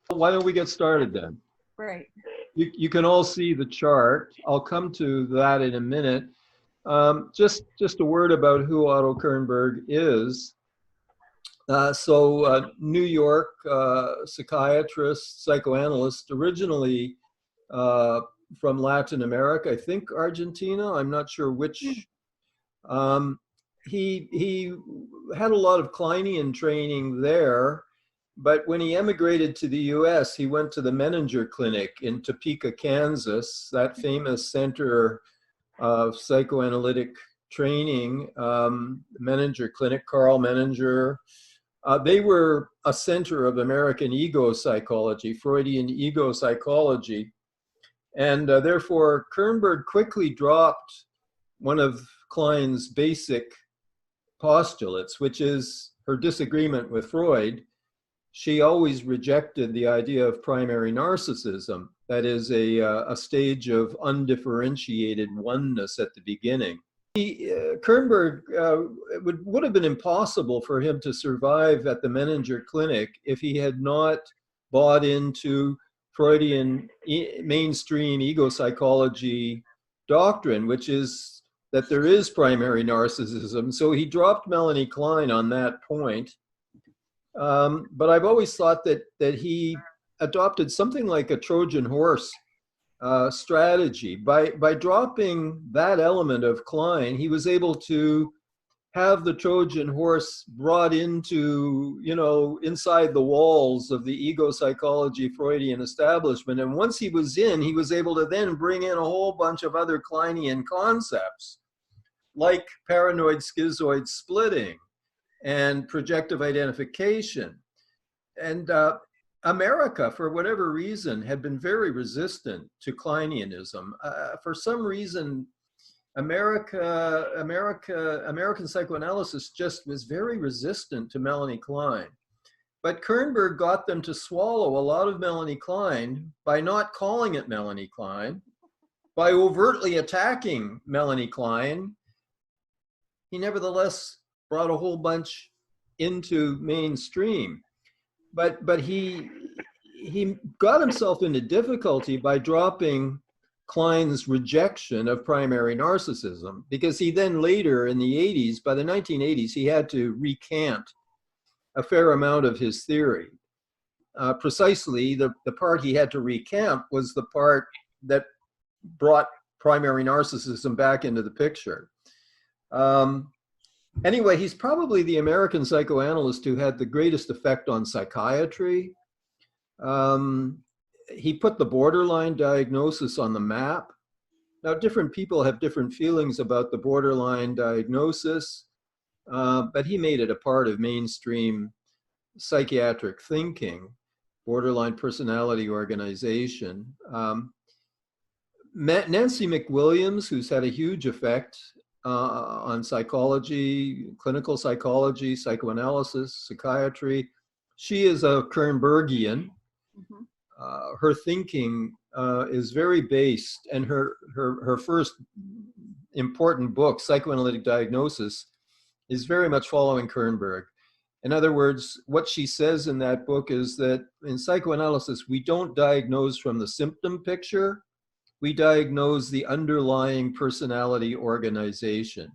Why don't we get started then? Right. You can all see the chart. I'll come to that in a minute. Just a word about who Otto Kernberg is. New York psychiatrist, psychoanalyst, originally from Latin America, I think Argentina, I'm not sure which. He had a lot of Kleinian training there, but when he emigrated to the US, he went to the Menninger Clinic in Topeka, Kansas, that famous center of psychoanalytic training. Menninger Clinic, Carl Menninger. They were a center of American ego psychology, Freudian ego psychology. And therefore, Kernberg quickly dropped one of Klein's basic postulates, which is her disagreement with Freud. She always rejected the idea of primary narcissism, that is a stage of undifferentiated oneness at the beginning. Kernberg, it would have been impossible for him to survive at the Menninger Clinic if he had not bought into Freudian mainstream ego psychology doctrine, which is that there is primary narcissism. So he dropped Melanie Klein on that point. But I've always thought that he adopted something like a Trojan horse strategy. By dropping that element of Klein, he was able to have the Trojan horse brought into, inside the walls of the ego psychology Freudian establishment. And once he was in, he was able to then bring in a whole bunch of other Kleinian concepts, like paranoid schizoid splitting and projective identification. And America, for whatever reason, had been very resistant to Kleinianism. For some reason, American psychoanalysis just was very resistant to Melanie Klein. But Kernberg got them to swallow a lot of Melanie Klein by not calling it Melanie Klein, by overtly attacking Melanie Klein. He nevertheless brought a whole bunch into mainstream. But he got himself into difficulty by dropping Klein's rejection of primary narcissism, because he then later in the 80s, by the 1980s, he had to recant a fair amount of his theory. Precisely the part he had to recant was the part that brought primary narcissism back into the picture. Anyway, he's probably the American psychoanalyst who had the greatest effect on psychiatry. He put the borderline diagnosis on the map. Now, different people have different feelings about the borderline diagnosis, but he made it a part of mainstream psychiatric thinking, borderline personality organization. Nancy McWilliams, who's had a huge effect on psychology, clinical psychology, psychoanalysis, psychiatry, she is a Kernbergian. Mm-hmm. Her thinking is very based, and her first important book, Psychoanalytic Diagnosis, is very much following Kernberg. In other words, what she says in that book is that in psychoanalysis, we don't diagnose from the symptom picture, we diagnose the underlying personality organization,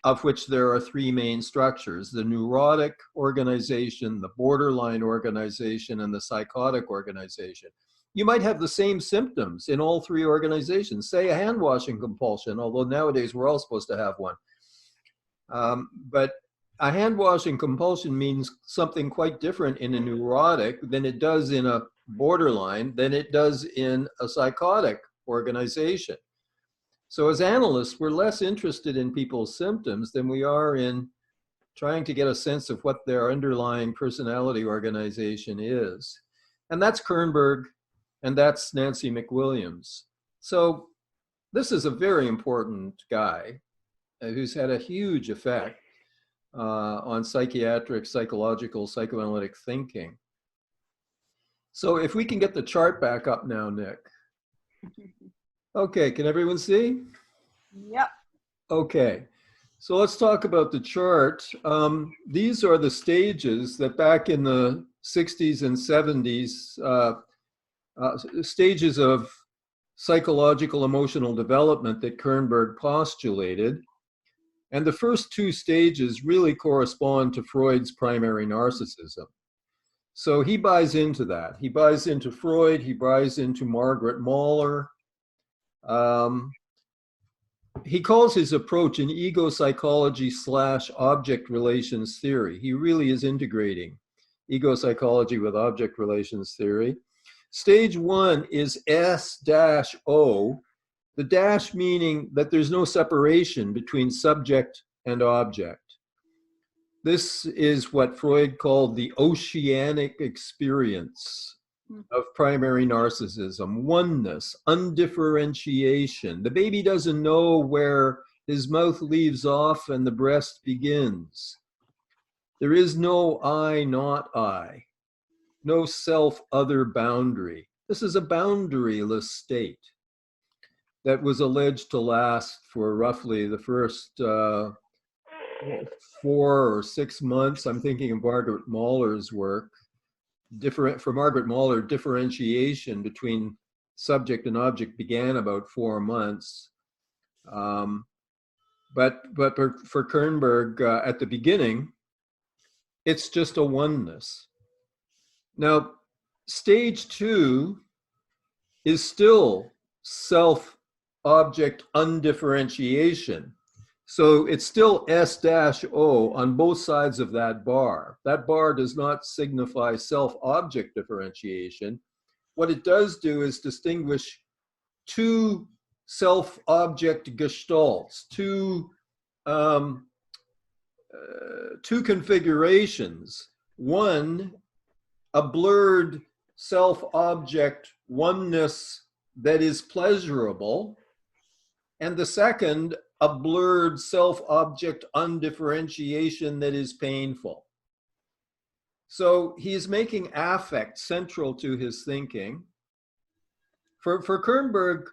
of which there are three main structures: the neurotic organization, the borderline organization, and the psychotic organization. You might have the same symptoms in all three organizations, say a hand-washing compulsion, although nowadays we're all supposed to have one. But a hand-washing compulsion means something quite different in a neurotic than it does in a borderline, than it does in a psychotic organization. So as analysts, we're less interested in people's symptoms than we are in trying to get a sense of what their underlying personality organization is. And that's Kernberg, and that's Nancy McWilliams. So this is a very important guy who's had a huge effect on psychiatric, psychological, psychoanalytic thinking. So if we can get the chart back up now, Nick. Okay, can everyone see? Yep. Okay, so let's talk about the chart. These are the stages that back in the 60s and 70s, stages of psychological emotional development that Kernberg postulated. And the first two stages really correspond to Freud's primary narcissism. So he buys into that. He buys into Freud, he buys into Margaret Mahler. He calls his approach an ego psychology / object relations theory. He really is integrating ego psychology with object relations theory. Stage one is S-O, the dash meaning that there's no separation between subject and object. This is what Freud called the oceanic experience of primary narcissism: oneness, undifferentiation. The baby doesn't know where his mouth leaves off and the breast begins. There is no I, not I, no self-other boundary. This is a boundaryless state that was alleged to last for roughly the first 4 or 6 months. I'm thinking of Margaret Mahler's work. For Margaret Mahler, differentiation between subject and object began about 4 months. But for Kernberg, at the beginning, it's just a oneness. Now, stage two is still self-object undifferentiation. So it's still S-O on both sides of that bar. That bar does not signify self-object differentiation. What it does do is distinguish two self-object gestalts, two configurations. One, a blurred self-object oneness that is pleasurable, and the second, a blurred self-object undifferentiation that is painful. So he's making affect central to his thinking. For Kernberg,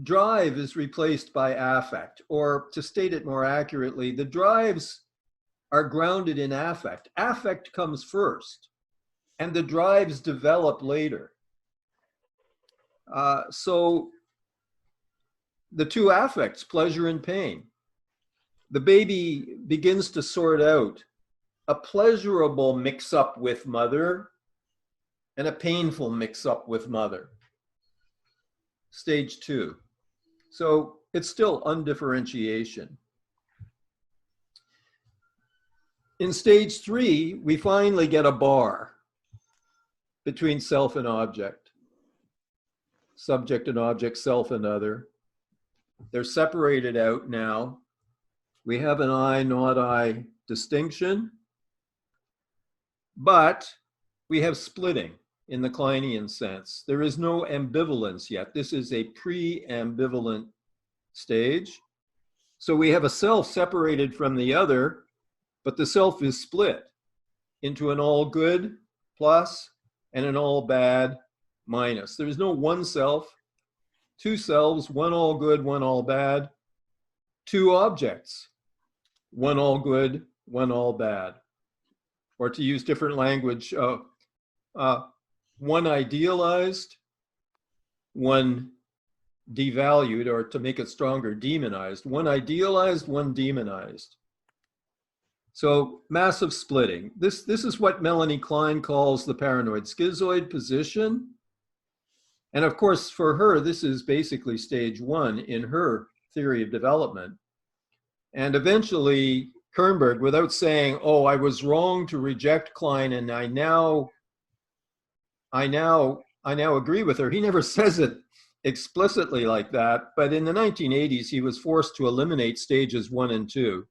drive is replaced by affect, or to state it more accurately, the drives are grounded in affect. Affect comes first, and the drives develop later. So the two affects, pleasure and pain. The baby begins to sort out a pleasurable mix-up with mother and a painful mix-up with mother. Stage two. So it's still undifferentiation. In stage three, we finally get a bar between self and object. Subject and object, self and other. They're separated out now. We have an I, not I distinction, but we have splitting in the Kleinian sense. There is no ambivalence yet. This is a pre-ambivalent stage. So we have a self separated from the other, but the self is split into an all good plus and an all bad minus. There is no one self, two selves, one all good, one all bad, two objects, one all good, one all bad. Or to use different language, one idealized, one devalued, or to make it stronger, demonized. One idealized, one demonized. So massive splitting. This is what Melanie Klein calls the paranoid schizoid position. And of course, for her, this is basically stage one in her theory of development. And eventually, Kernberg, without saying, oh, I was wrong to reject Klein, and I now agree with her. He never says it explicitly like that, but in the 1980s, he was forced to eliminate stages 1 and 2.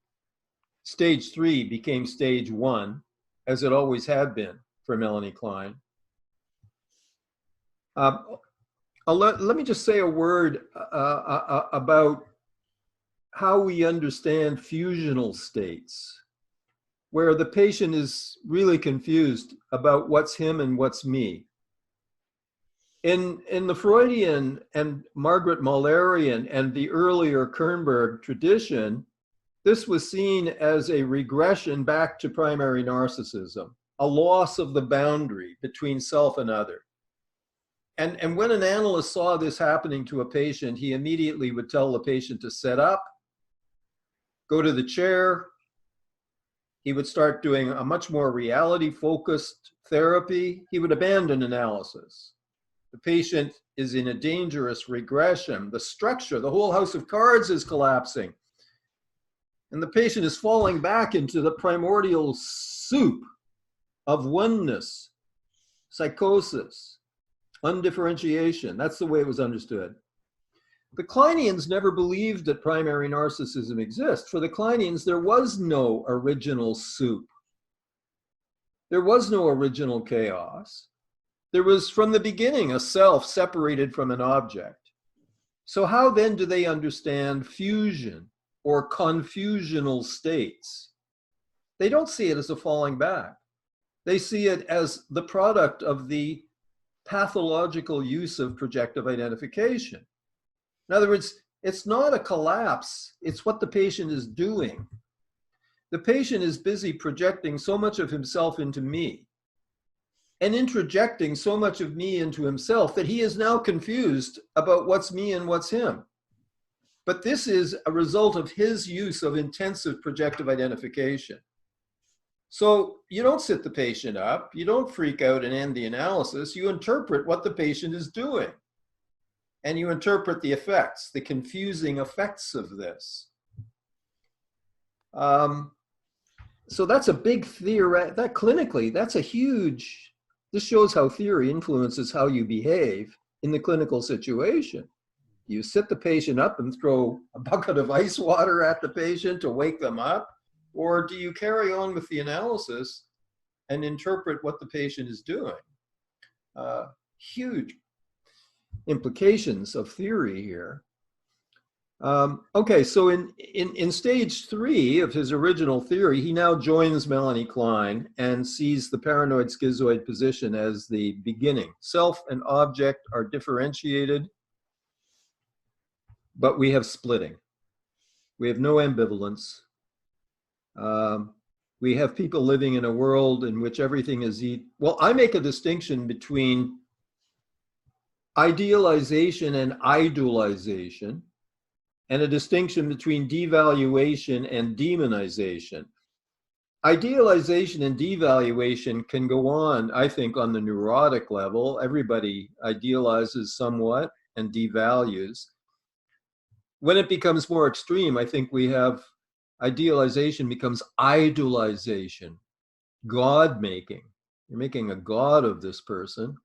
Stage 3 became stage 1, as it always had been for Melanie Klein. Let me just say a word about how we understand fusional states, where the patient is really confused about what's him and what's me. In the Freudian and Margaret Mahlerian and the earlier Kernberg tradition, this was seen as a regression back to primary narcissism. a loss of the boundary between self and other. And when an analyst saw this happening to a patient, he immediately would tell the patient to sit up, go to the chair. He would start doing a much more reality-focused therapy. He would abandon analysis. The patient is in a dangerous regression. The structure, the whole house of cards is collapsing. And the patient is falling back into the primordial soup of oneness, psychosis, undifferentiation. That's the way it was understood. The Kleinians never believed that primary narcissism exists. For the Kleinians, there was no original soup. There was no original chaos. There was, from the beginning, a self separated from an object. So how then do they understand fusion or confusional states? They don't see it as a falling back. They see it as the product of the pathological use of projective identification. In other words, it's not a collapse, it's what the patient is doing. The patient is busy projecting so much of himself into me and introjecting so much of me into himself that he is now confused about what's me and what's him. But this is a result of his use of intensive projective identification. So you don't sit the patient up, you don't freak out and end the analysis, you interpret what the patient is doing. And you interpret the effects, the confusing effects of this. So that's a big theory, that clinically, that's a huge, this shows how theory influences how you behave in the clinical situation. You sit the patient up and throw a bucket of ice water at the patient to wake them up? Or do you carry on with the analysis and interpret what the patient is doing? Huge implications of theory here. Okay, so in stage 3 of his original theory, he now joins Melanie Klein and sees the paranoid schizoid position as the beginning. Self and object are differentiated, but we have splitting. We have no ambivalence. We have people living in a world in which everything is well, I make a distinction between idealization and idolization, and a distinction between devaluation and demonization. Idealization and devaluation can go on, I think, on the neurotic level. Everybody idealizes somewhat and devalues. When it becomes more extreme, I think we have idealization becomes idolization, God-making. You're making a god of this person.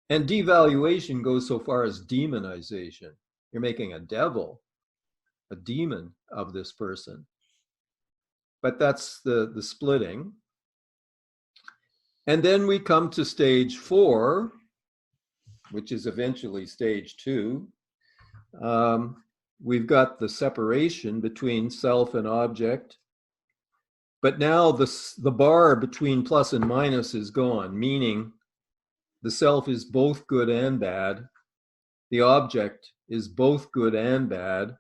And devaluation goes so far as demonization. You're making a devil, a demon of this person. But that's the splitting. And then we come to stage 4, which is eventually stage 2. We've got the separation between self and object. But now the bar between plus and minus is gone, meaning the self is both good and bad. The object is both good and bad.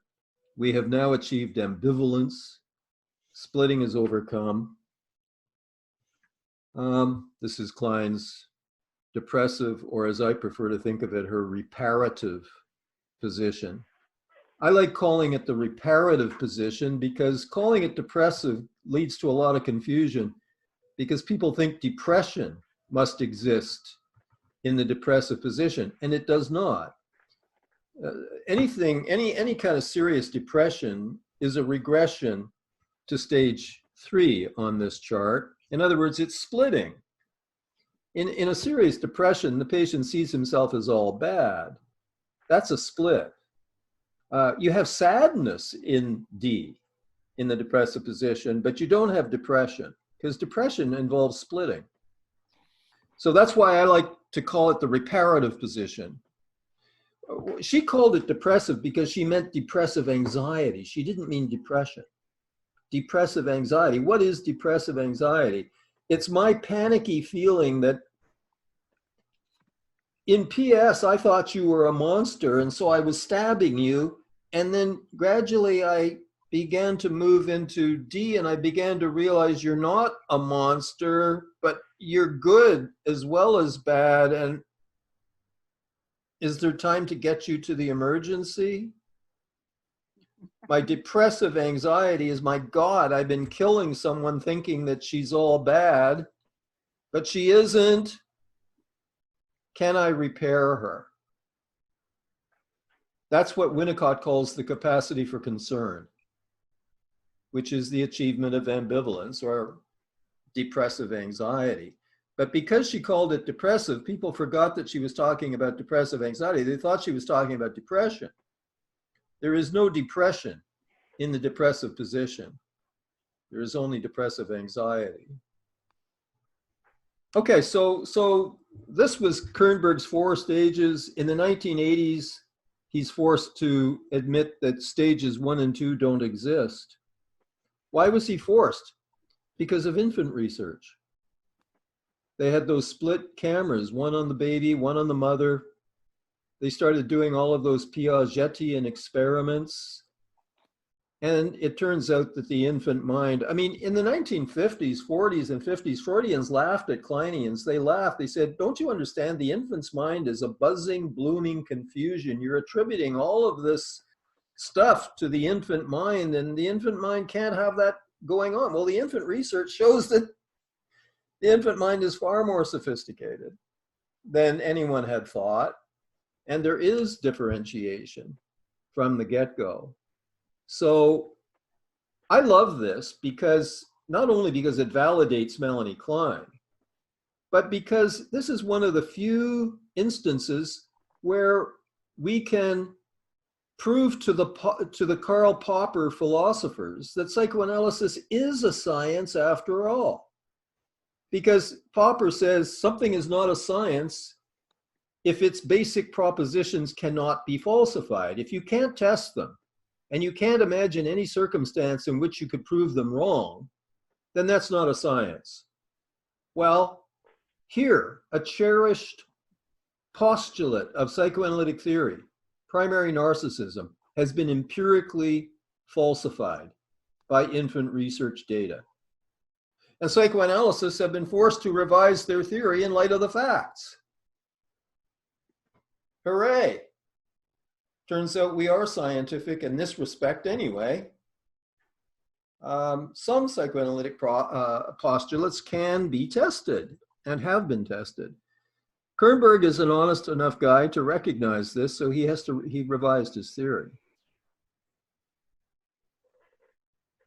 We have now achieved ambivalence. Splitting is overcome. This is Klein's depressive, or as I prefer to think of it, her reparative position. I like calling it the reparative position because calling it depressive leads to a lot of confusion, because people think depression must exist in the depressive position, and it does not. Any kind of serious depression is a regression to stage 3 on this chart. In other words, it's splitting. In a serious depression, the patient sees himself as all bad. That's a split. You have sadness in D, in the depressive position, but you don't have depression, because depression involves splitting. So that's why I like to call it the reparative position. She called it depressive because she meant depressive anxiety. She didn't mean depression. Depressive anxiety. What is depressive anxiety? It's my panicky feeling that in PS, I thought you were a monster, and so I was stabbing you, and then gradually I began to move into D, and I began to realize you're not a monster, but you're good as well as bad. And is there time to get you to the emergency? My depressive anxiety is, my God, I've been killing someone thinking that she's all bad, but she isn't. Can I repair her? That's what Winnicott calls the capacity for concern, which is the achievement of ambivalence or depressive anxiety. But because she called it depressive, people forgot that she was talking about depressive anxiety. They thought she was talking about depression. There is no depression in the depressive position. There is only depressive anxiety. Okay, so this was Kernberg's 4 stages. In the 1980s, he's forced to admit that stages 1 and 2 don't exist. Why was he forced? Because of infant research. They had those split cameras, one on the baby, one on the mother. They started doing all of those Piagetian experiments. And it turns out that the infant mind, I mean, in the 1950s, 40s, and 50s, Freudians laughed at Kleinians. They laughed. They said, don't you understand? The infant's mind is a buzzing, blooming confusion. You're attributing all of this stuff to the infant mind, and the infant mind can't have that going on. Well, the infant research shows that the infant mind is far more sophisticated than anyone had thought. And there is differentiation from the get-go. So I love this because not only because it validates Melanie Klein, but because this is one of the few instances where we can prove to the Karl Popper philosophers that psychoanalysis is a science after all. Because Popper says something is not a science if its basic propositions cannot be falsified. If you can't test them, and you can't imagine any circumstance in which you could prove them wrong, then that's not a science. Well, here, a cherished postulate of psychoanalytic theory, primary narcissism, has been empirically falsified by infant research data. And psychoanalysts have been forced to revise their theory in light of the facts. Hooray! Turns out we are scientific in this respect anyway. Some psychoanalytic postulates can be tested and have been tested. Kernberg is an honest enough guy to recognize this, so he revised his theory.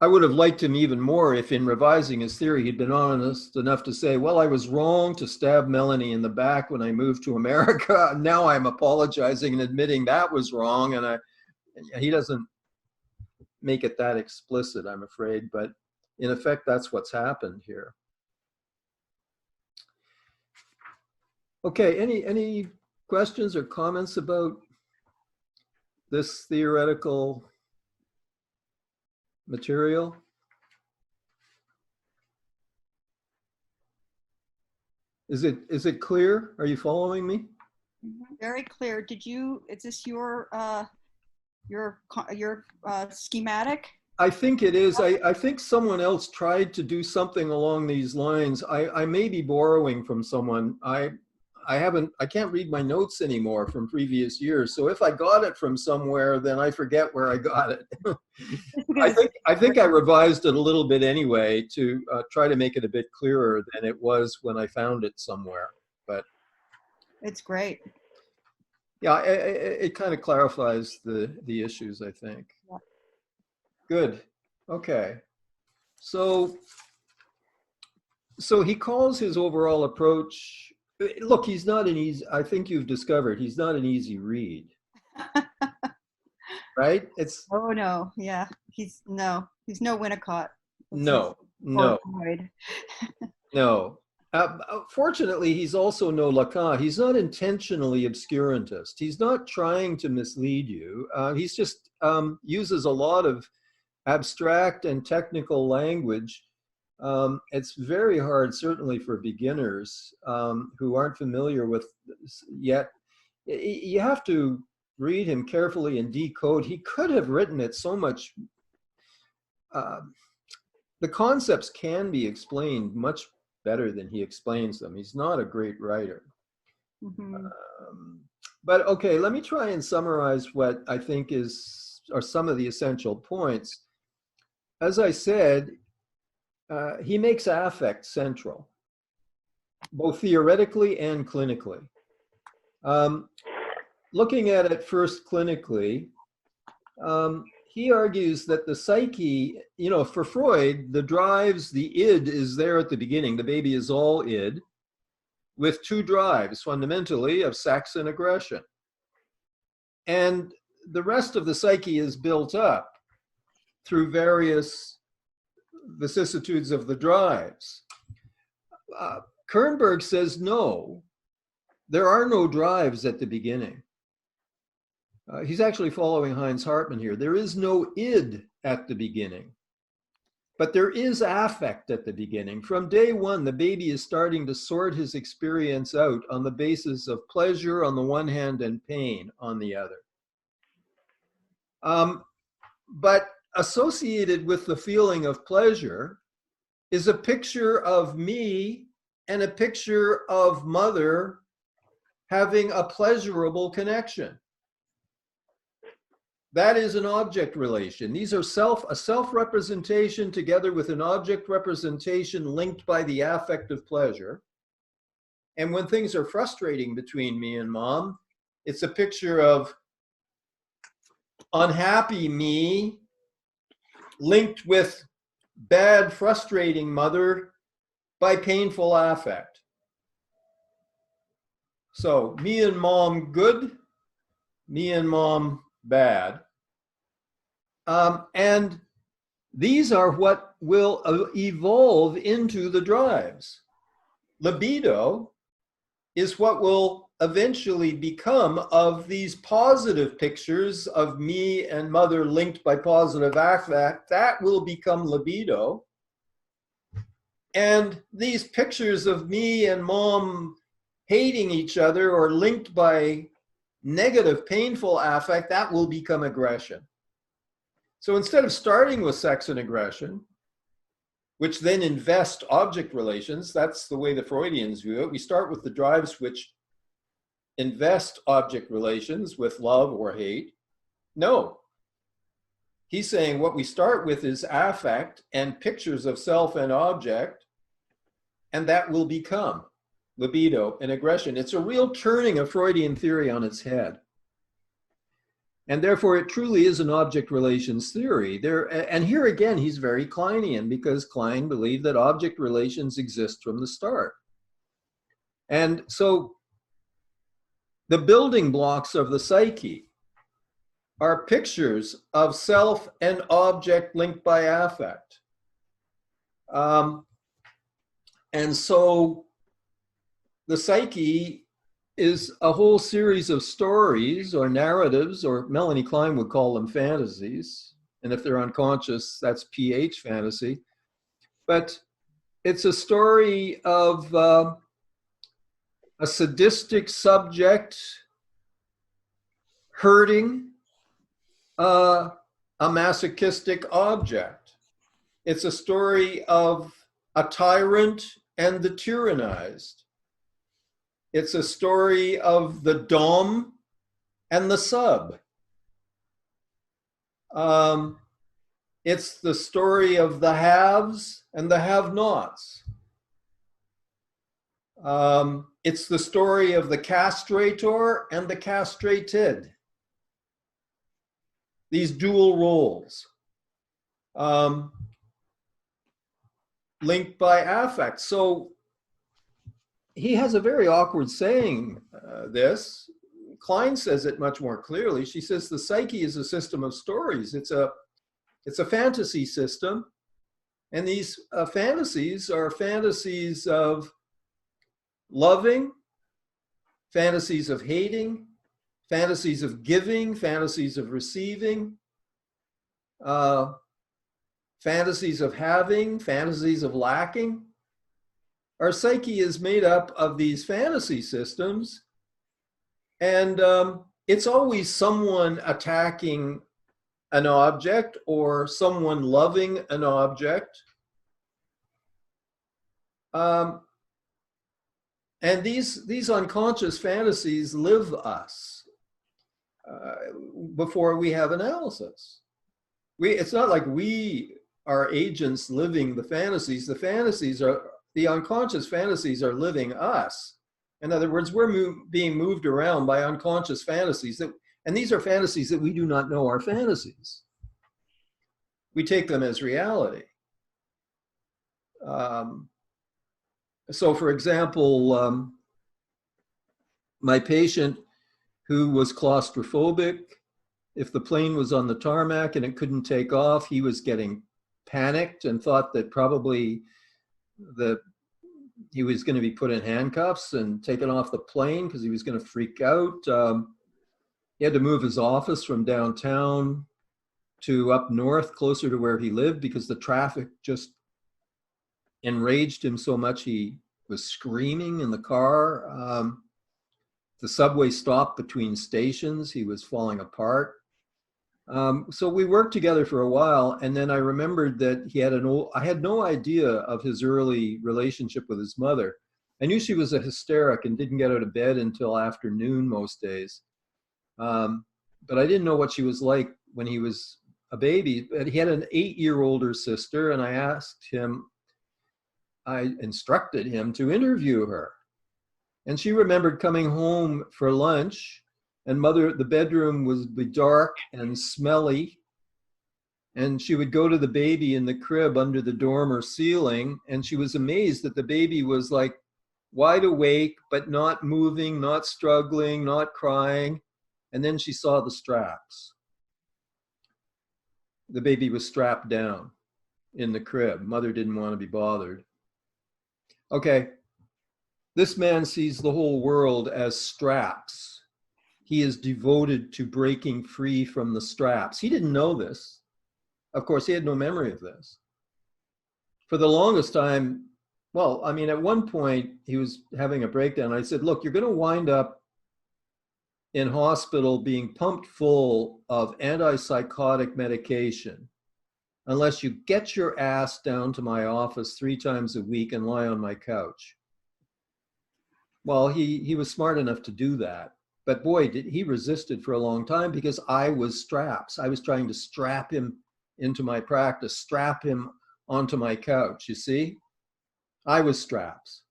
I would have liked him even more if in revising his theory, he'd been honest enough to say, well, I was wrong to stab Melanie in the back when I moved to America. Now I'm apologizing and admitting that was wrong. And he doesn't make it that explicit, I'm afraid, but in effect, that's what's happened here. Okay, any questions or comments about this theoretical material? Is it clear? Are you following me? Very clear. Is this your schematic? I think it is. I think someone else tried to do something along these lines. I may be borrowing from someone. I can't read my notes anymore from previous years. So if I got it from somewhere, then I forget where I got it. I think I revised it a little bit anyway to try to make it a bit clearer than it was when I found it somewhere. But it's great. Yeah, it kind of clarifies the issues, I think. Yeah. Good. Okay. So he calls his overall approach. Look, he's not an easy. I think you've discovered he's not an easy read. Right? It's. Oh no, yeah. He's no Winnicott. No. Fortunately, he's also no Lacan. He's not intentionally obscurantist. He's not trying to mislead you. He's just uses a lot of abstract and technical language. It's very hard, certainly for beginners who aren't familiar with this yet. You have to read him carefully and decode. He could have written it so much the concepts can be explained much better than he explains them. He's not a great writer. Mm-hmm. But okay, let me try and summarize what I think are some of the essential points. As I said, he makes affect central, both theoretically and clinically. Looking at it first clinically, he argues that the psyche, for Freud, the drives, the id is there at the beginning. The baby is all id, with two drives, fundamentally, of sex and aggression. And the rest of the psyche is built up through various vicissitudes of the drives. Kernberg says, no, there are no drives at the beginning. He's actually following Heinz Hartmann here. There is no id at the beginning, but there is affect at the beginning. From day one, the baby is starting to sort his experience out on the basis of pleasure on the one hand and pain on the other. But associated with the feeling of pleasure is a picture of me and a picture of mother having a pleasurable connection. That is an object relation. These are a self-representation together with an object representation linked by the affect of pleasure. And when things are frustrating between me and mom, it's a picture of unhappy me linked with bad, frustrating mother by painful affect. So me and mom good, me and mom bad. And these are what will evolve into the drives. Libido is what will eventually become of these positive pictures of me and mother linked by positive affect. That will become libido. And these pictures of me and mom hating each other or linked by negative, painful affect, that will become aggression. So instead of starting with sex and aggression, which then invest object relations, that's the way the Freudians view it. We start with the drives which invest object relations with love or hate. No. He's saying what we start with is affect and pictures of self and object, and that will become libido and aggression. It's a real turning of Freudian theory on its head. And therefore, it truly is an object relations theory. And here again, he's very Kleinian, because Klein believed that object relations exist from the start. And so the building blocks of the psyche are pictures of self and object linked by affect. And so the psyche is a whole series of stories or narratives, or Melanie Klein would call them fantasies. And if they're unconscious, that's PH fantasy. But it's a story of a sadistic subject hurting a masochistic object. It's a story of a tyrant and the tyrannized. It's a story of the dom and the sub. It's the story of the haves and the have-nots. It's the story of the castrator and the castrated. These dual roles linked by affect. So he has a very awkward saying this. Klein says it much more clearly. She says the psyche is a system of stories. It's a fantasy system. And these fantasies are fantasies of loving, fantasies of hating, fantasies of giving, fantasies of receiving, fantasies of having, fantasies of lacking. Our psyche is made up of these fantasy systems, and it's always someone attacking an object or someone loving an object. And these unconscious fantasies live us before we have analysis. It's not like we are agents living the fantasies. The unconscious fantasies are living us. In other words, we're being moved around by unconscious fantasies and these are fantasies that we do not know are fantasies. We take them as reality. So for example, my patient who was claustrophobic, if the plane was on the tarmac and it couldn't take off, he was getting panicked and thought that probably he was going to be put in handcuffs and taken off the plane because he was going to freak out. He had to move his office from downtown to up north, closer to where he lived, because the traffic just enraged him so much he was screaming in the car. The subway stopped between stations. He was falling apart. So we worked together for a while, and then I remembered that I had no idea of his early relationship with his mother. I knew she was a hysteric and didn't get out of bed until afternoon most days. But I didn't know what she was like when he was a baby. But he had an 8-year older sister, and I instructed him to interview her. And she remembered coming home for lunch, and the bedroom would be dark and smelly. And she would go to the baby in the crib under the dormer ceiling, and she was amazed that the baby was like wide awake, but not moving, not struggling, not crying. And then she saw the straps. The baby was strapped down in the crib. Mother didn't want to be bothered. Okay, this man sees the whole world as straps. He is devoted to breaking free from the straps. He didn't know this. Of course, he had no memory of this. For the longest time, at one point, he was having a breakdown. I said, look, you're going to wind up in hospital being pumped full of antipsychotic medication unless you get your ass down to my office 3 times a week and lie on my couch. Well, he was smart enough to do that. But boy, he resisted for a long time because I was straps. I was trying to strap him into my practice, strap him onto my couch, you see? I was straps.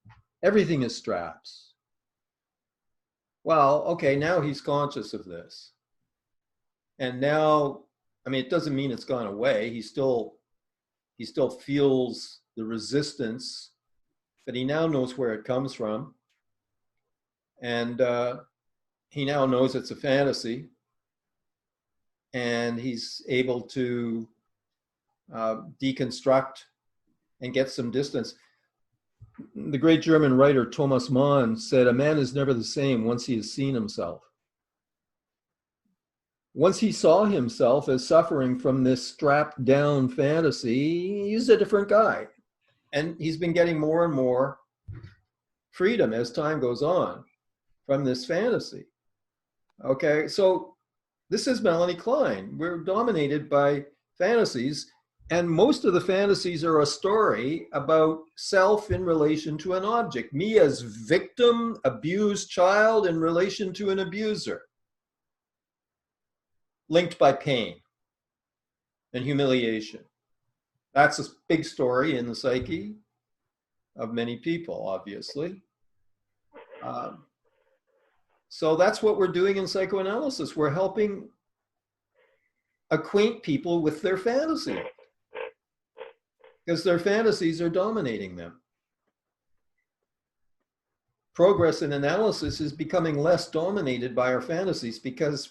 Everything is straps. Well, okay, now he's conscious of this. And now, it doesn't mean it's gone away. He still feels the resistance, but he now knows where it comes from. And he now knows it's a fantasy. And he's able to deconstruct and get some distance. The great German writer Thomas Mann said, a man is never the same once he has seen himself. Once he saw himself as suffering from this strapped down fantasy, he's a different guy. And he's been getting more and more freedom as time goes on from this fantasy. Okay, so this is Melanie Klein. We're dominated by fantasies. And most of the fantasies are a story about self in relation to an object. Me as victim, abused child in relation to an abuser. Linked by pain and humiliation. That's a big story in the psyche of many people, obviously. So that's what we're doing in psychoanalysis. We're helping acquaint people with their fantasy, because their fantasies are dominating them. Progress in analysis is becoming less dominated by our fantasies because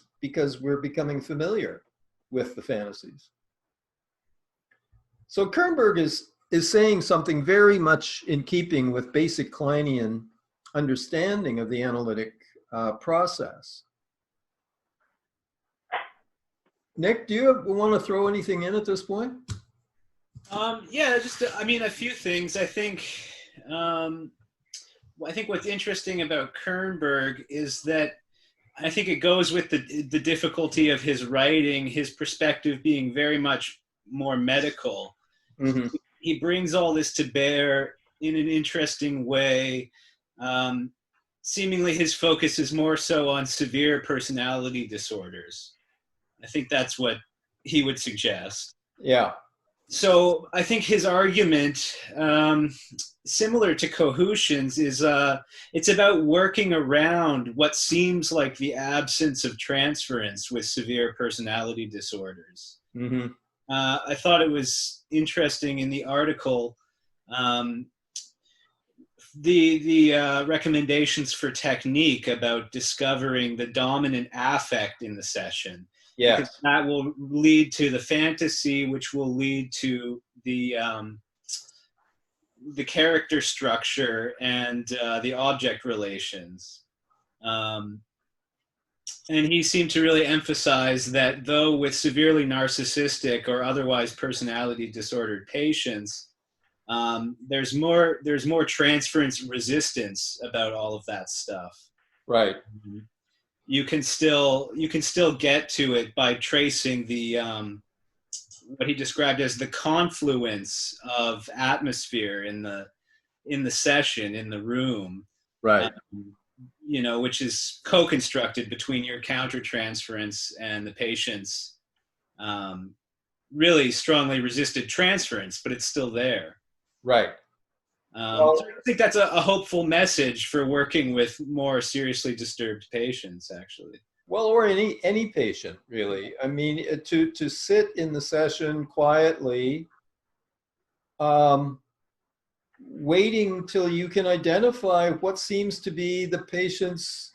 we're becoming familiar with the fantasies. So Kernberg is saying something very much in keeping with basic Kleinian understanding of the analytic process. Nick, do you want to throw anything in at this point? Yeah, just a few things. I think what's interesting about Kernberg is that I think it goes with the difficulty of his writing, his perspective being very much more medical. Mm-hmm. He brings all this to bear in an interesting way. Seemingly his focus is more so on severe personality disorders. I think that's what he would suggest. Yeah. So I think his argument, similar to Cohutian's, is it's about working around what seems like the absence of transference with severe personality disorders. Mm-hmm. I thought it was interesting in the article, the recommendations for technique about discovering the dominant affect in the session. Yes. Because that will lead to the fantasy, which will lead to the character structure and the object relations. And he seemed to really emphasize that though with severely narcissistic or otherwise personality disordered patients, there's more transference resistance about all of that stuff. Right. You can still get to it by tracing the what he described as the confluence of atmosphere in the session, in the room. Right. Which is co-constructed between your countertransference and the patient's really strongly resisted transference, but it's still there. Right. So I think that's a hopeful message for working with more seriously disturbed patients, actually. Well, or any patient, really. I mean, to sit in the session quietly, waiting till you can identify what seems to be the patient's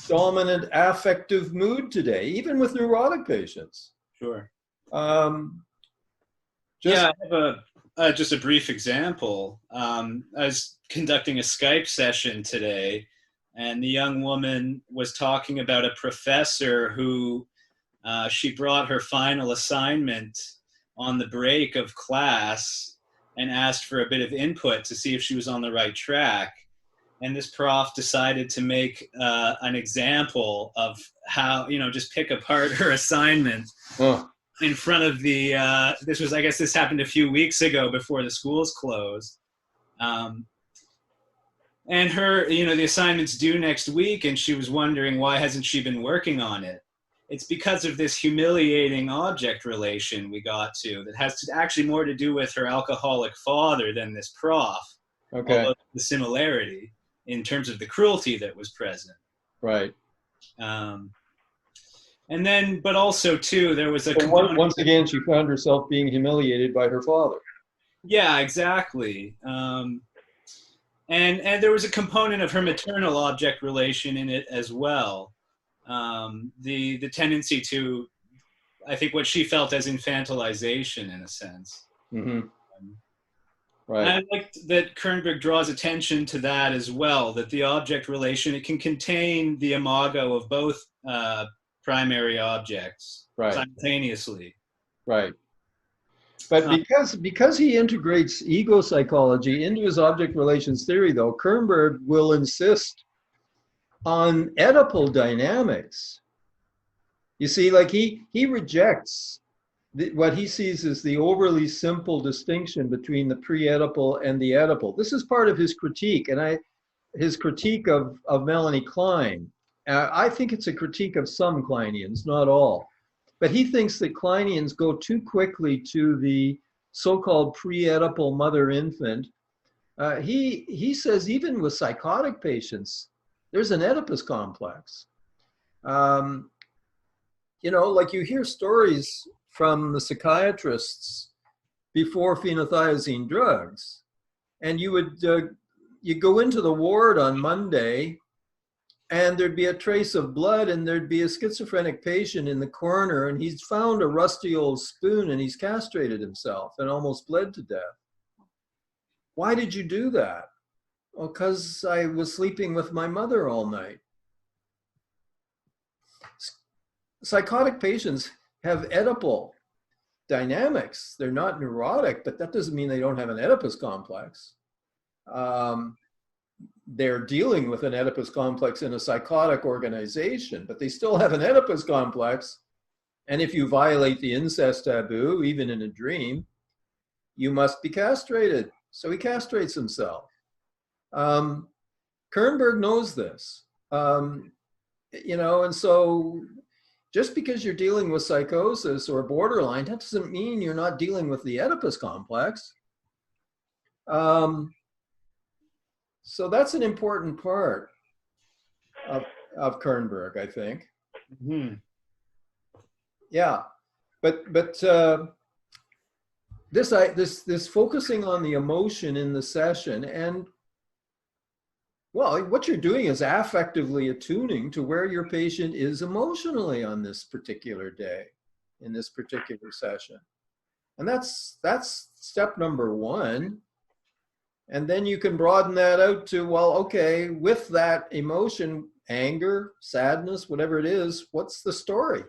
dominant affective mood today, even with neurotic patients. Sure. Just, I have just a brief example. I was conducting a Skype session today, and the young woman was talking about a professor who she brought her final assignment on the break of class and asked for a bit of input to see if she was on the right track. And this prof decided to make an example of how, just pick apart her assignment in front of I guess this happened a few weeks ago before the schools closed. And her, the assignment's due next week, and she was wondering why hasn't she been working on it? It's because of this humiliating object relation we got to that has actually more to do with her alcoholic father than this prof. okay. Although the similarity in terms of the cruelty that was present. Right. And then, but also too, there was a component. Once again, she found herself being humiliated by her father. Yeah, exactly. And there was a component of her maternal object relation in it as well. The tendency to, I think, what she felt as infantilization in a sense. Mm-hmm. Right. And I liked that Kernberg draws attention to that as well, that the object relation, it can contain the imago of both primary objects simultaneously. Right. But because he integrates ego psychology into his object relations theory, though, Kernberg will insist on Oedipal dynamics. You see, like he rejects what he sees as the overly simple distinction between the pre-Oedipal and the Oedipal. This is part of his critique, and his critique of Melanie Klein. I think it's a critique of some Kleinians, not all. But he thinks that Kleinians go too quickly to the so-called pre-Oedipal mother-infant. He says even with psychotic patients, there's an Oedipus complex. Like you hear stories from the psychiatrists before phenothiazine drugs, and you go into the ward on Monday, and there'd be a trace of blood, and there'd be a schizophrenic patient in the corner, and he's found a rusty old spoon, and he's castrated himself and almost bled to death. Why did you do that? Well, because I was sleeping with my mother all night. Psychotic patients have Oedipal dynamics. They're not neurotic, but that doesn't mean they don't have an Oedipus complex. they're dealing with an Oedipus complex in a psychotic organization, but they still have an Oedipus complex. And if you violate the incest taboo, even in a dream, you must be castrated. So he castrates himself. Kernberg knows this, you know, and so just because you're dealing with psychosis or borderline, that doesn't mean you're not dealing with the Oedipus complex. So that's an important part of Kernberg, I think. Mm-hmm. Yeah, but this focusing on the emotion in the session, and well, what you're doing is affectively attuning to where your patient is emotionally on this particular day, in this particular session. And that's step number one. And then you can broaden that out to, well, okay, with that emotion, anger, sadness, whatever it is, what's the story?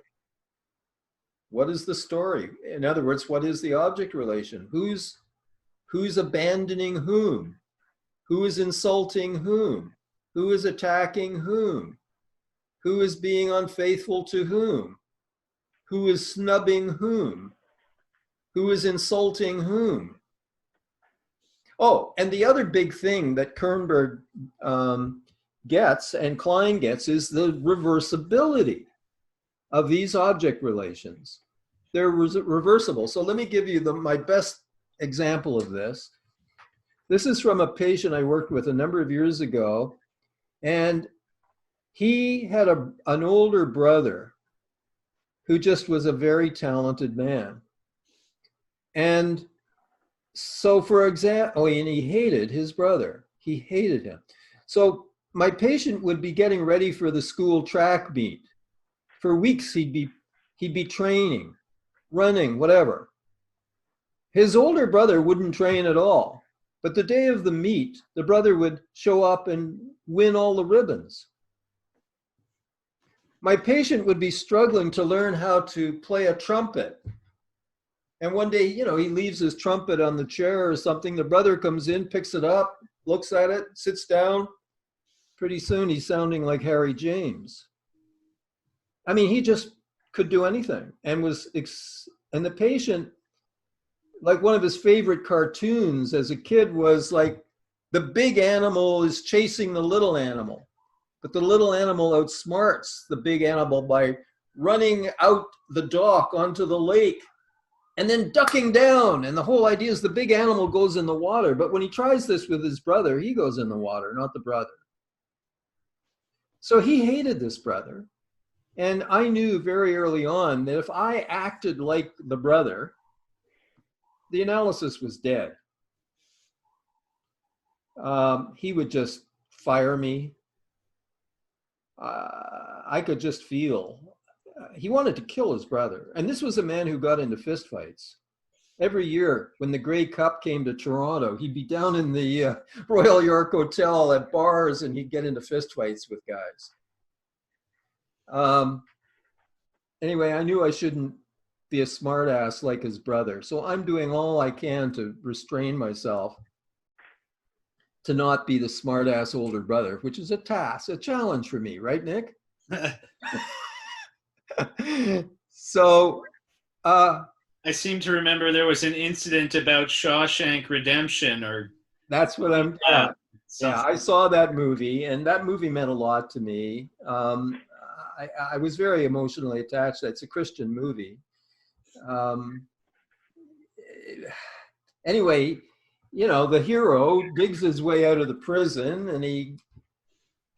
What is the story? In other words, what is the object relation? Who's abandoning whom? Who is insulting whom? Who is attacking whom? Who is being unfaithful to whom? Who is snubbing whom? Who is insulting whom? Oh, and the other big thing that Kernberg gets and Klein gets is the reversibility of these object relations. They're reversible. So let me give you my best example of this. This is from a patient I worked with a number of years ago, and he had an older brother who just was a very talented man. And so, for example, and he hated his brother. He hated him. So my patient would be getting ready for the school track meet. For weeks, he'd be training, running, whatever. His older brother wouldn't train at all. But the day of the meet, the brother would show up and win all the ribbons. My patient would be struggling to learn how to play a trumpet. And one day, you know, he leaves his trumpet on the chair or something. The brother comes in, picks it up, looks at it, sits down. Pretty soon, he's sounding like Harry James. I mean, he just could do anything, and and the patient, like one of his favorite cartoons as a kid was like, the big animal is chasing the little animal, but the little animal outsmarts the big animal by running out the dock onto the lake and then ducking down. And the whole idea is the big animal goes in the water, but when he tries this with his brother, he goes in the water, not the brother. So he hated this brother. And I knew very early on that if I acted like the brother, the analysis was dead. He would just fire me. I could just feel. He wanted to kill his brother. And this was a man who got into fistfights. Every year when the Grey Cup came to Toronto, he'd be down in the Royal York Hotel at bars, and he'd get into fistfights with guys. Anyway, I knew I shouldn't be a smartass like his brother. So I'm doing all I can to restrain myself to not be the smartass older brother, which is a task, a challenge for me, right, Nick? So I seem to remember there was an incident about Shawshank Redemption, or that's what I'm. Yeah, I saw that movie, and that movie meant a lot to me. I was very emotionally attached. It's a Christian movie. Anyway, you know, the hero digs his way out of the prison and he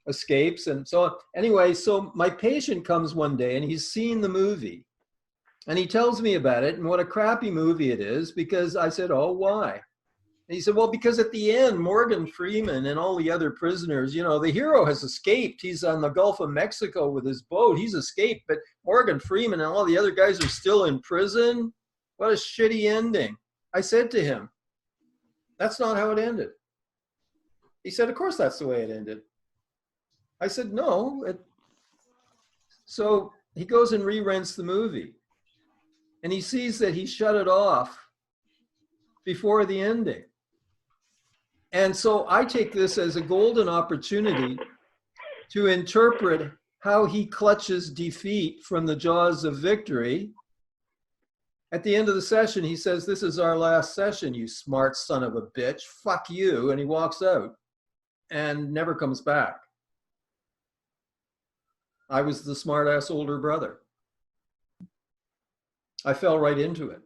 escapes and so on. Anyway, so my patient comes one day and he's seen the movie and he tells me about it and what a crappy movie it is, because I said, oh, why? And he said, well, because at the end, Morgan Freeman and all the other prisoners, you know, the hero has escaped. He's on the Gulf of Mexico with his boat. He's escaped, but Morgan Freeman and all the other guys are still in prison. What a shitty ending. I said to him, that's not how it ended. He said, of course that's the way it ended. I said, no. So he goes and re-rents the movie. And he sees that he shut it off before the ending. And so I take this as a golden opportunity to interpret how he clutches defeat from the jaws of victory. At the end of the session, he says, "This is our last session, you smart son of a bitch. Fuck you." And he walks out and never comes back. I was the smart-ass older brother. I fell right into it.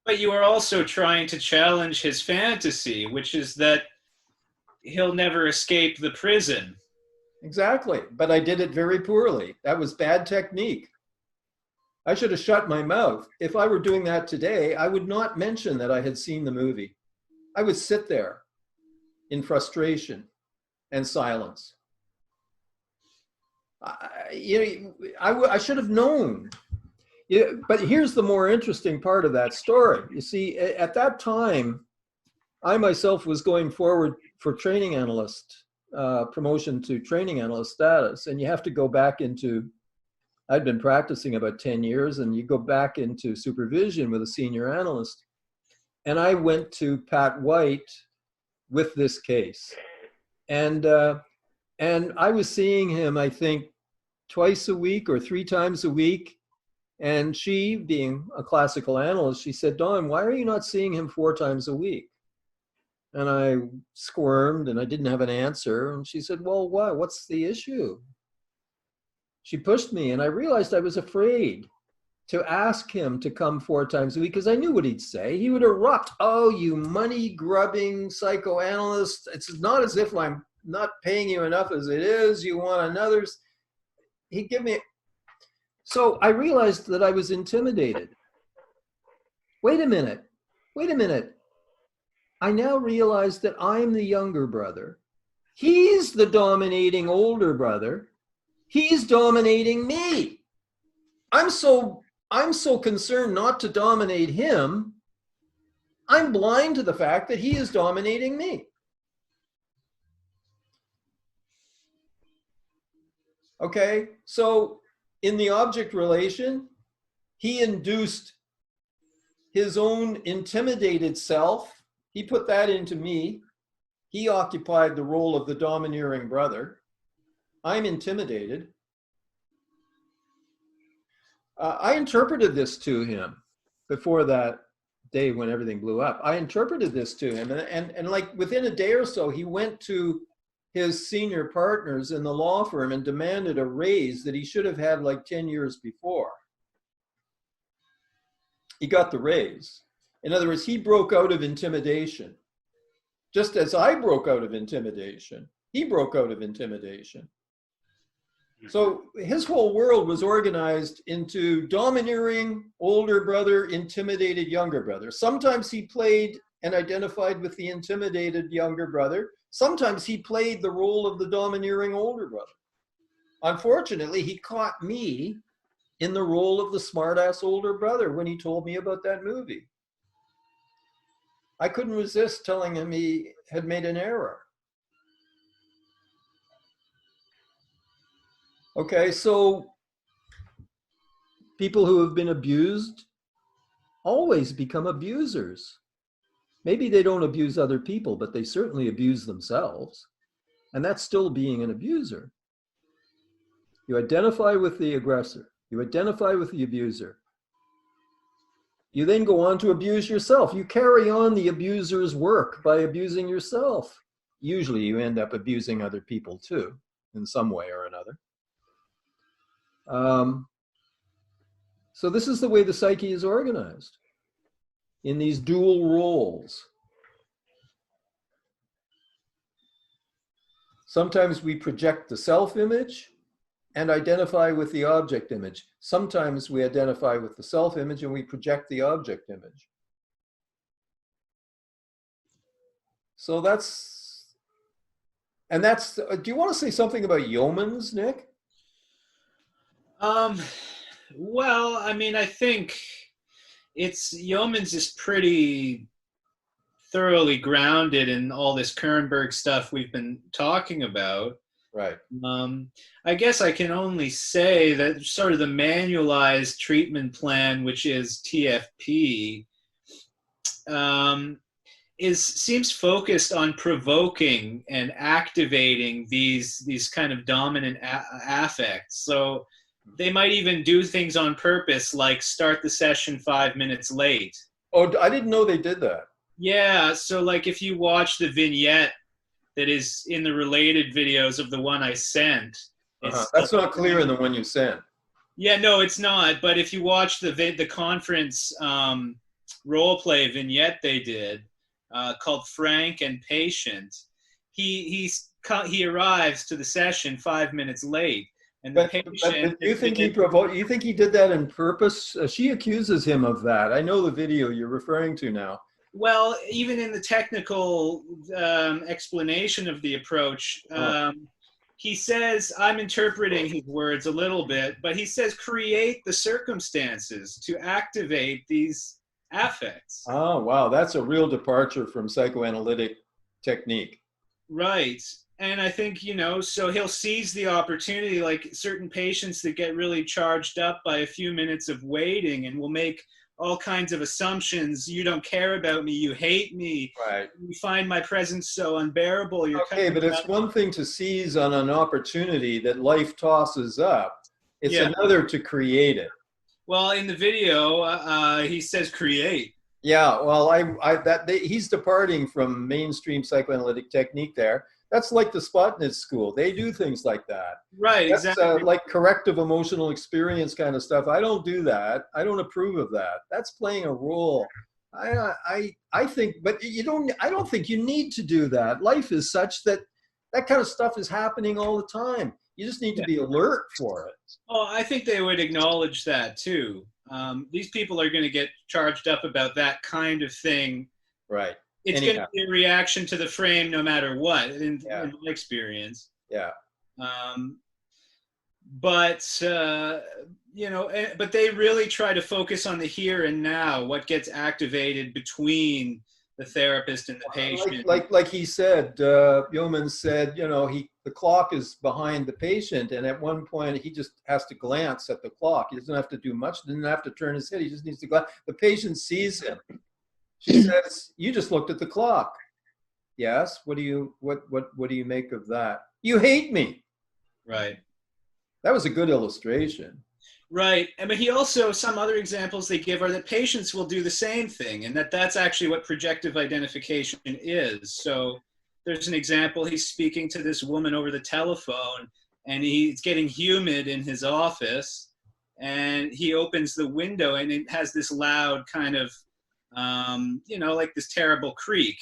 But you are also trying to challenge his fantasy, which is that he'll never escape the prison. Exactly. But I did it very poorly. That was bad technique. I should have shut my mouth. If I were doing that today, I would not mention that I had seen the movie. I would sit there in frustration and silence. I should have known. Yeah, but here's the more interesting part of that story. You see, at that time, I myself was going forward for training analyst, promotion to training analyst status. And you have to go back into, I'd been practicing about 10 years, and you go back into supervision with a senior analyst. And I went to Pat White with this case. And I was seeing him, I think, twice a week or 3 times a week. And she, being a classical analyst, she said, "Don, why are you not seeing him 4 times a week?" And I squirmed and I didn't have an answer. And she said, "Well, what? What's the issue?" She pushed me, and I realized I was afraid to ask him to come 4 times a week because I knew what he'd say. He would erupt, "Oh, you money-grubbing psychoanalyst. It's not as if I'm not paying you enough as it is. You want another's." He'd give me... So I realized that I was intimidated. Wait a minute. I now realize that I'm the younger brother. He's the dominating older brother. He's dominating me. I'm so concerned not to dominate him. I'm blind to the fact that he is dominating me. Okay, so in the object relation, he induced his own intimidated self. He put that into me. He occupied the role of the domineering brother. I'm intimidated. I interpreted this to him before that day when everything blew up. I interpreted this to him, and like within a day or so, he went to his senior partners in the law firm and demanded a raise that he should have had like 10 years before. He got the raise. In other words, he broke out of intimidation. Just as I broke out of intimidation, he broke out of intimidation. So his whole world was organized into domineering older brother, intimidated younger brother. Sometimes he played and identified with the intimidated younger brother. Sometimes he played the role of the domineering older brother. Unfortunately, he caught me in the role of the smartass older brother when he told me about that movie. I couldn't resist telling him he had made an error. Okay, so people who have been abused always become abusers. Maybe they don't abuse other people, but they certainly abuse themselves. And that's still being an abuser. You identify with the aggressor. You identify with the abuser. You then go on to abuse yourself. You carry on the abuser's work by abusing yourself. Usually you end up abusing other people too, in some way or another. So this is the way the psyche is organized, in these dual roles. Sometimes we project the self-image and identify with the object image. Sometimes we identify with the self-image and we project the object image. So that's, do you want to say something about Yeomans, Nick? Well, I mean, I think Yeomans is pretty thoroughly grounded in all this Kernberg stuff we've been talking about. Right. I guess I can only say that sort of the manualized treatment plan, which is TFP, seems focused on provoking and activating these kind of dominant affects. So they might even do things on purpose, like start the session 5 minutes late. Oh, I didn't know they did that. Yeah, so like if you watch the vignette that is in the related videos of the one I sent, That's not clear in the one you sent. Yeah, no, it's not. But if you watch the conference role play vignette they did, called Frank and Patient, he arrives to the session 5 minutes late, and the patient. But you think he provoked? You think he did that on purpose? She accuses him of that. I know the video you're referring to now. Well, even in the technical explanation of the approach, he says, I'm interpreting his words a little bit, but he says create the circumstances to activate these affects. Oh, wow. That's a real departure from psychoanalytic technique. Right. And I think, so he'll seize the opportunity, like certain patients that get really charged up by a few minutes of waiting and will make all kinds of assumptions. You don't care about me. You hate me. Right. You find my presence so unbearable. You're okay, but it's one thing to seize on an opportunity that life tosses up. It's another to create it. Well, in the video, he says create. Yeah, well, he's departing from mainstream psychoanalytic technique there. That's like the Spotnitz school. They do things like that. Right, That's, exactly. like corrective emotional experience kind of stuff. I don't do that. I don't approve of that. That's playing a role. I think, but I don't think you need to do that. Life is such that that kind of stuff is happening all the time. You just need to be alert for it. Oh, I think they would acknowledge that too. These people are going to get charged up about that kind of thing. Right. It's going to be a reaction to the frame no matter what, in my experience. Yeah. But they really try to focus on the here and now, what gets activated between the therapist and the patient. Like he said, Yeomans said, the clock is behind the patient, and at one point he just has to glance at the clock. He doesn't have to do much. Doesn't have to turn his head. He just needs to glance. The patient sees him. She says, "You just looked at the clock." Yes. What do you make of that? You hate me. Right. That was a good illustration. Right. And but he also, some other examples they give are that patients will do the same thing, and that's actually what projective identification is. So there's an example, he's speaking to this woman over the telephone, and it's getting humid in his office, and he opens the window, and it has this loud kind of, like this terrible creak,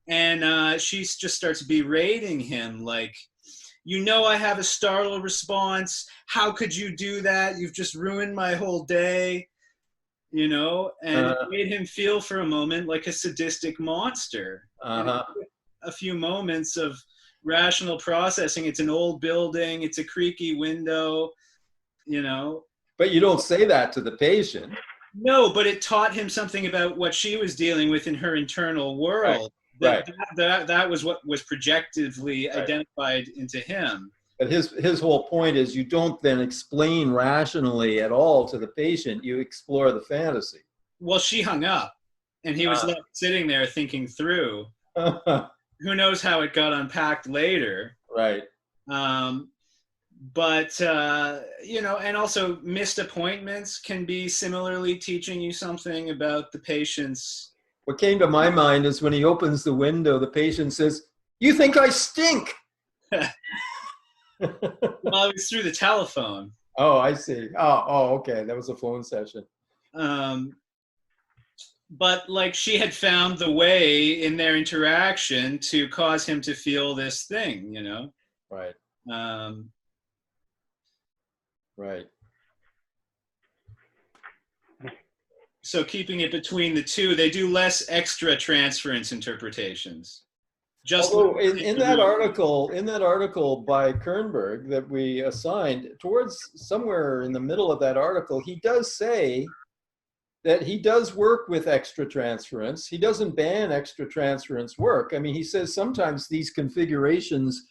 and she just starts berating him, like, I have a startle response. How could you do that? You've just ruined my whole day, and it made him feel for a moment like a sadistic monster. A few moments of rational processing. It's an old building. It's a creaky window, But you don't say that to the patient. No, but it taught him something about what she was dealing with in her internal world. Right. That was what was projectively identified into him. But his whole point is you don't then explain rationally at all to the patient. You explore the fantasy. Well, she hung up, and he was left sitting there thinking through. Who knows how it got unpacked later. Right. But, and also missed appointments can be similarly teaching you something about the patient's. What came to my mind is when he opens the window, the patient says, "You think I stink?" Well, it was through the telephone. Oh, I see. Oh, okay. That was a phone session. But like she had found the way in their interaction to cause him to feel this thing, Right. Right. So keeping it between the two, they do less extra transference interpretations. Although in that article by Kernberg that we assigned, towards somewhere in the middle of that article, he does say that he does work with extra transference. He doesn't ban extra transference work. I mean, he says sometimes these configurations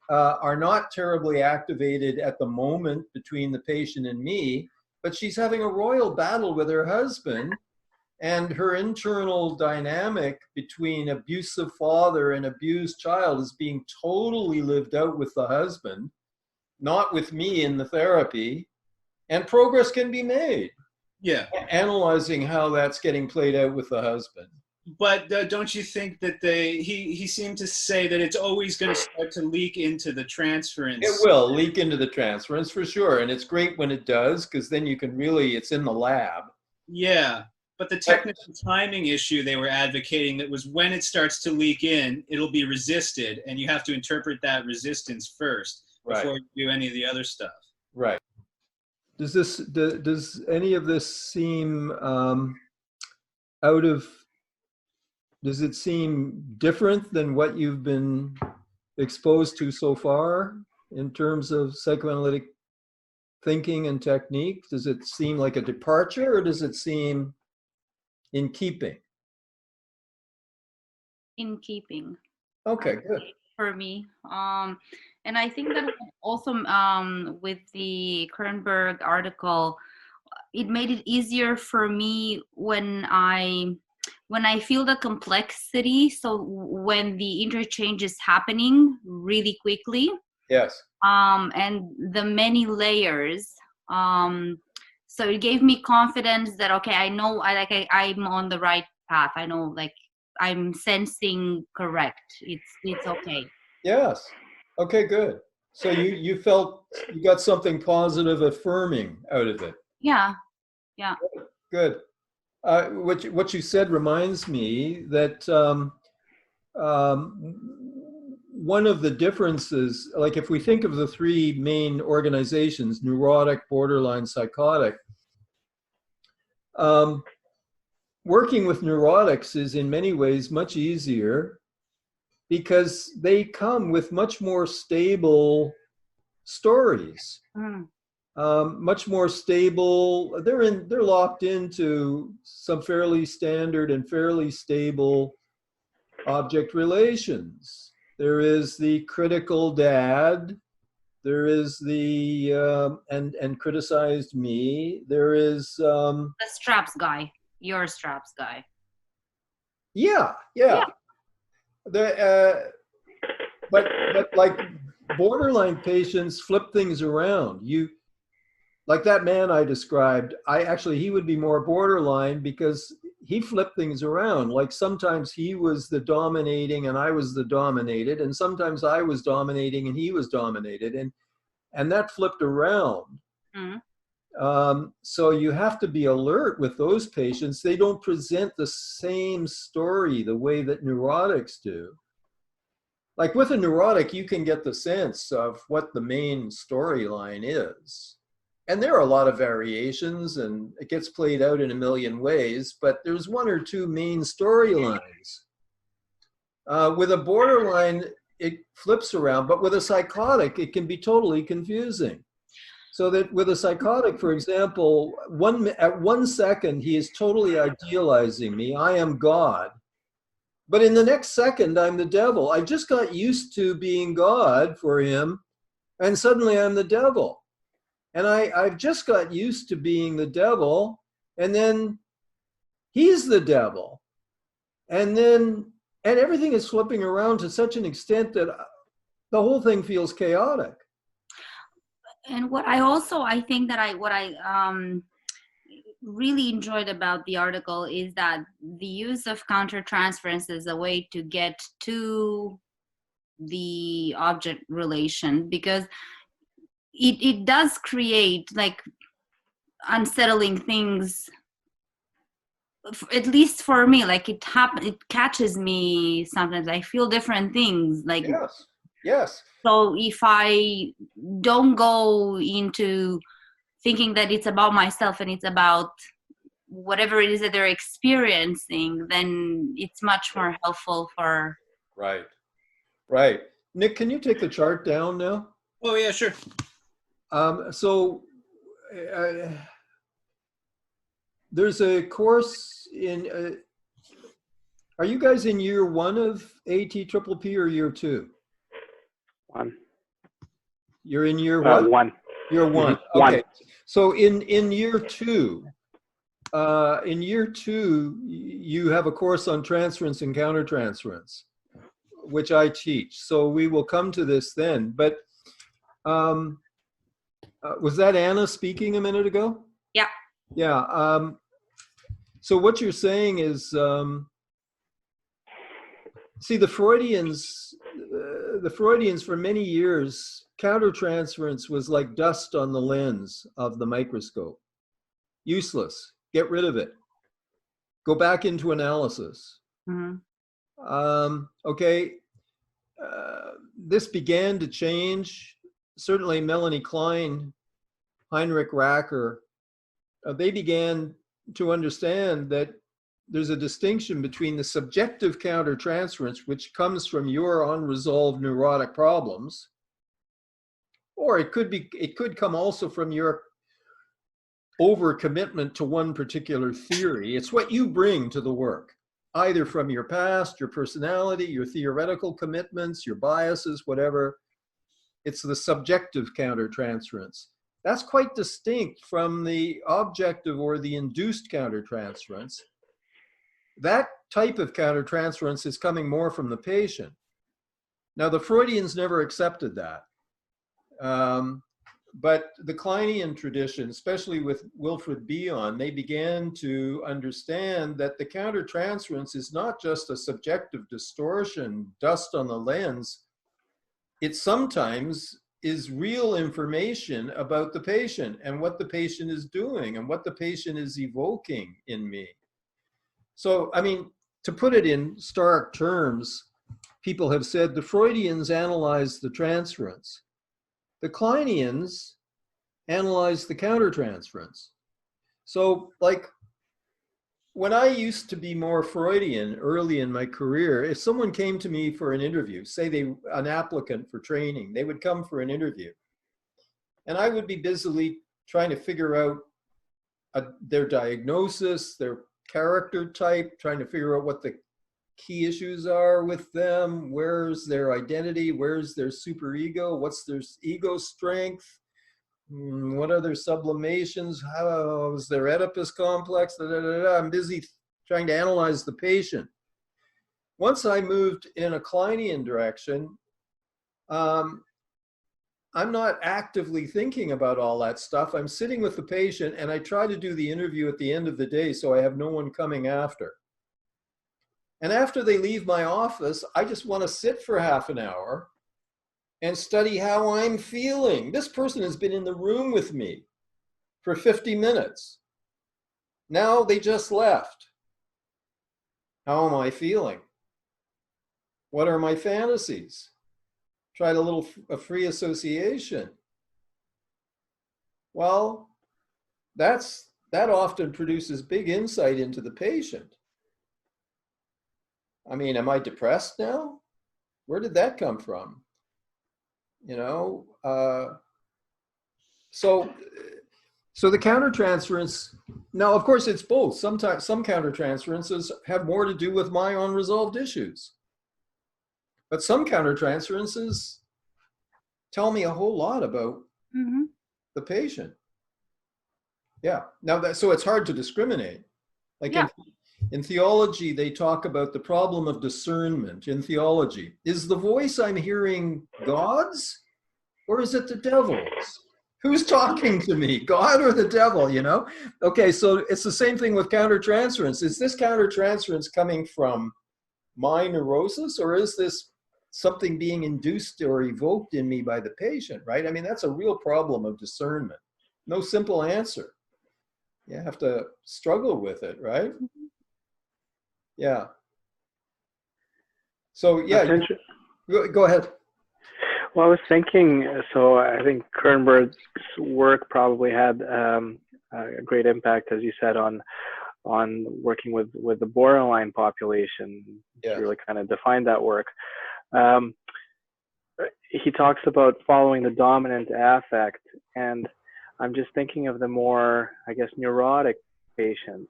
are not terribly activated at the moment between the patient and me, but she's having a royal battle with her husband, And her internal dynamic between abusive father and abused child is being totally lived out with the husband, not with me in the therapy. And progress can be made. Yeah. Analyzing how that's getting played out with the husband. But don't you think that he seemed to say that it's always going to start to leak into the transference? It will leak into the transference for sure. And it's great when it does, because then you can really, it's in the lab. Yeah. But the technical timing issue they were advocating, that was when it starts to leak in, it'll be resisted, and you have to interpret that resistance first before you do any of the other stuff. Right. Does any of this seem does it seem different than what you've been exposed to so far in terms of psychoanalytic thinking and technique? Does it seem like a departure, or does it seem in keeping? In keeping. Okay, good. For me. And I think that also with the Kernberg article, it made it easier for me when I feel the complexity. So when the interchange is happening really quickly. Yes. And the many layers. So it gave me confidence that, okay, I know I'm on the right path. I know, like, I'm sensing correct. It's okay. Yes. Okay, good. So you felt you got something positive, affirming out of it. Yeah. Yeah. Good. What you said reminds me that one of the differences, like if we think of the three main organizations, neurotic, borderline, psychotic, working with neurotics is in many ways much easier because they come with much more stable stories. Much more stable. They're locked into some fairly standard and fairly stable object relations. There is the critical dad. There is the and criticized me. There is the straps guy. Your straps guy. Yeah. But like borderline patients flip things around. Like that man I described, he would be more borderline because he flipped things around. Like sometimes he was the dominating and I was the dominated, and sometimes I was dominating and he was dominated, and that flipped around. So you have to be alert with those patients. They don't present the same story the way that neurotics do. Like with a neurotic, you can get the sense of what the main storyline is. And there are a lot of variations and it gets played out in a million ways, but there's one or two main storylines. With a borderline, it flips around, but with a psychotic, it can be totally confusing. So that with a psychotic, for example, at 1 second, he is totally idealizing me. I am God. But in the next second, I'm the devil. I just got used to being God for him, and suddenly I'm the devil. And I've just got used to being the devil, and then he's the devil. And everything is flipping around to such an extent that the whole thing feels chaotic. And what I think that what I really enjoyed about the article is that the use of countertransference is a way to get to the object relation, because it does create like unsettling things, at least for me. Like it catches me sometimes. I feel different things, like yes. So if I don't go into thinking that it's about myself and it's about whatever it is that they're experiencing, then it's much more helpful for... Right. Nick, can you take the chart down now? Oh, yeah, sure. There's a course in... are you guys in year 1 of ATPPP or year 2? 1. You're in year what? 1. Year 1. Okay. So in year 2, in year 2, you have a course on transference and countertransference, which I teach. So we will come to this then. But was that Anna speaking a minute ago? Yeah. Yeah. So what you're saying is, see, the Freudians for many years, countertransference was like dust on the lens of the microscope. Useless. Get rid of it. Go back into analysis. Okay. This began to change. Certainly Melanie Klein, Heinrich Racker, they began to understand that there's a distinction between the subjective countertransference, which comes from your unresolved neurotic problems, or it could come also from your overcommitment to one particular theory. It's what you bring to the work, either from your past, your personality, your theoretical commitments, your biases, whatever. It's the subjective countertransference. That's quite distinct from the objective or the induced countertransference. That type of countertransference is coming more from the patient. Now, the Freudians never accepted that. But the Kleinian tradition, especially with Wilfred Bion, they began to understand that the countertransference is not just a subjective distortion, dust on the lens. It sometimes is real information about the patient and what the patient is doing and what the patient is evoking in me. So, I mean, to put it in stark terms, people have said the Freudians analyzed the transference. The Kleinians analyzed the countertransference. So, like, when I used to be more Freudian early in my career, if someone came to me for an interview, say an applicant for training, they would come for an interview. And I would be busily trying to figure out their diagnosis, their character type, trying to figure out what the key issues are with them, where's their identity, where's their superego, what's their ego strength, what are their sublimations, how's their Oedipus Complex, I'm busy trying to analyze the patient. Once I moved in a Kleinian direction, I'm not actively thinking about all that stuff. I'm sitting with the patient and I try to do the interview at the end of the day so I have no one coming after. And after they leave my office, I just want to sit for half an hour and study how I'm feeling. This person has been in the room with me for 50 minutes. Now they just left. How am I feeling? What are my fantasies? Tried a free association. Well, that often produces big insight into the patient. I mean, am I depressed now? Where did that come from? You know, so the countertransference, now of course it's both. Sometimes some countertransferences have more to do with my unresolved issues. But some countertransferences tell me a whole lot about the patient. Yeah. Now so it's hard to discriminate. Like in theology, they talk about the problem of discernment in theology. Is the voice I'm hearing God's or is it the devil's? Who's talking to me, God or the devil, you know? Okay, so it's the same thing with countertransference. Is this countertransference coming from my neurosis or is this something being induced or evoked in me by the patient, right? I mean, that's a real problem of discernment. No simple answer. You have to struggle with it, right? Yeah. So, yeah, go ahead. Well, I was thinking, so I think Kernberg's work probably had a great impact, as you said, on working with the borderline population. Yeah. To really kind of define that work. He talks about following the dominant affect, and I'm just thinking of the more, I guess, neurotic patients.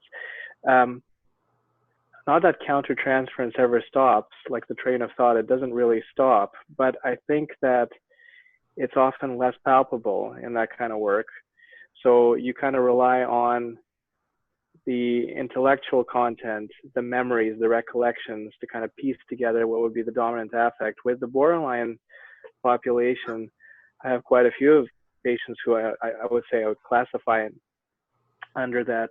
Not that countertransference ever stops, like the train of thought, it doesn't really stop, but I think that it's often less palpable in that kind of work. So you kind of rely on the intellectual content, the memories, the recollections to kind of piece together what would be the dominant affect. With the borderline population, I have quite a few of patients who I would say I would classify under that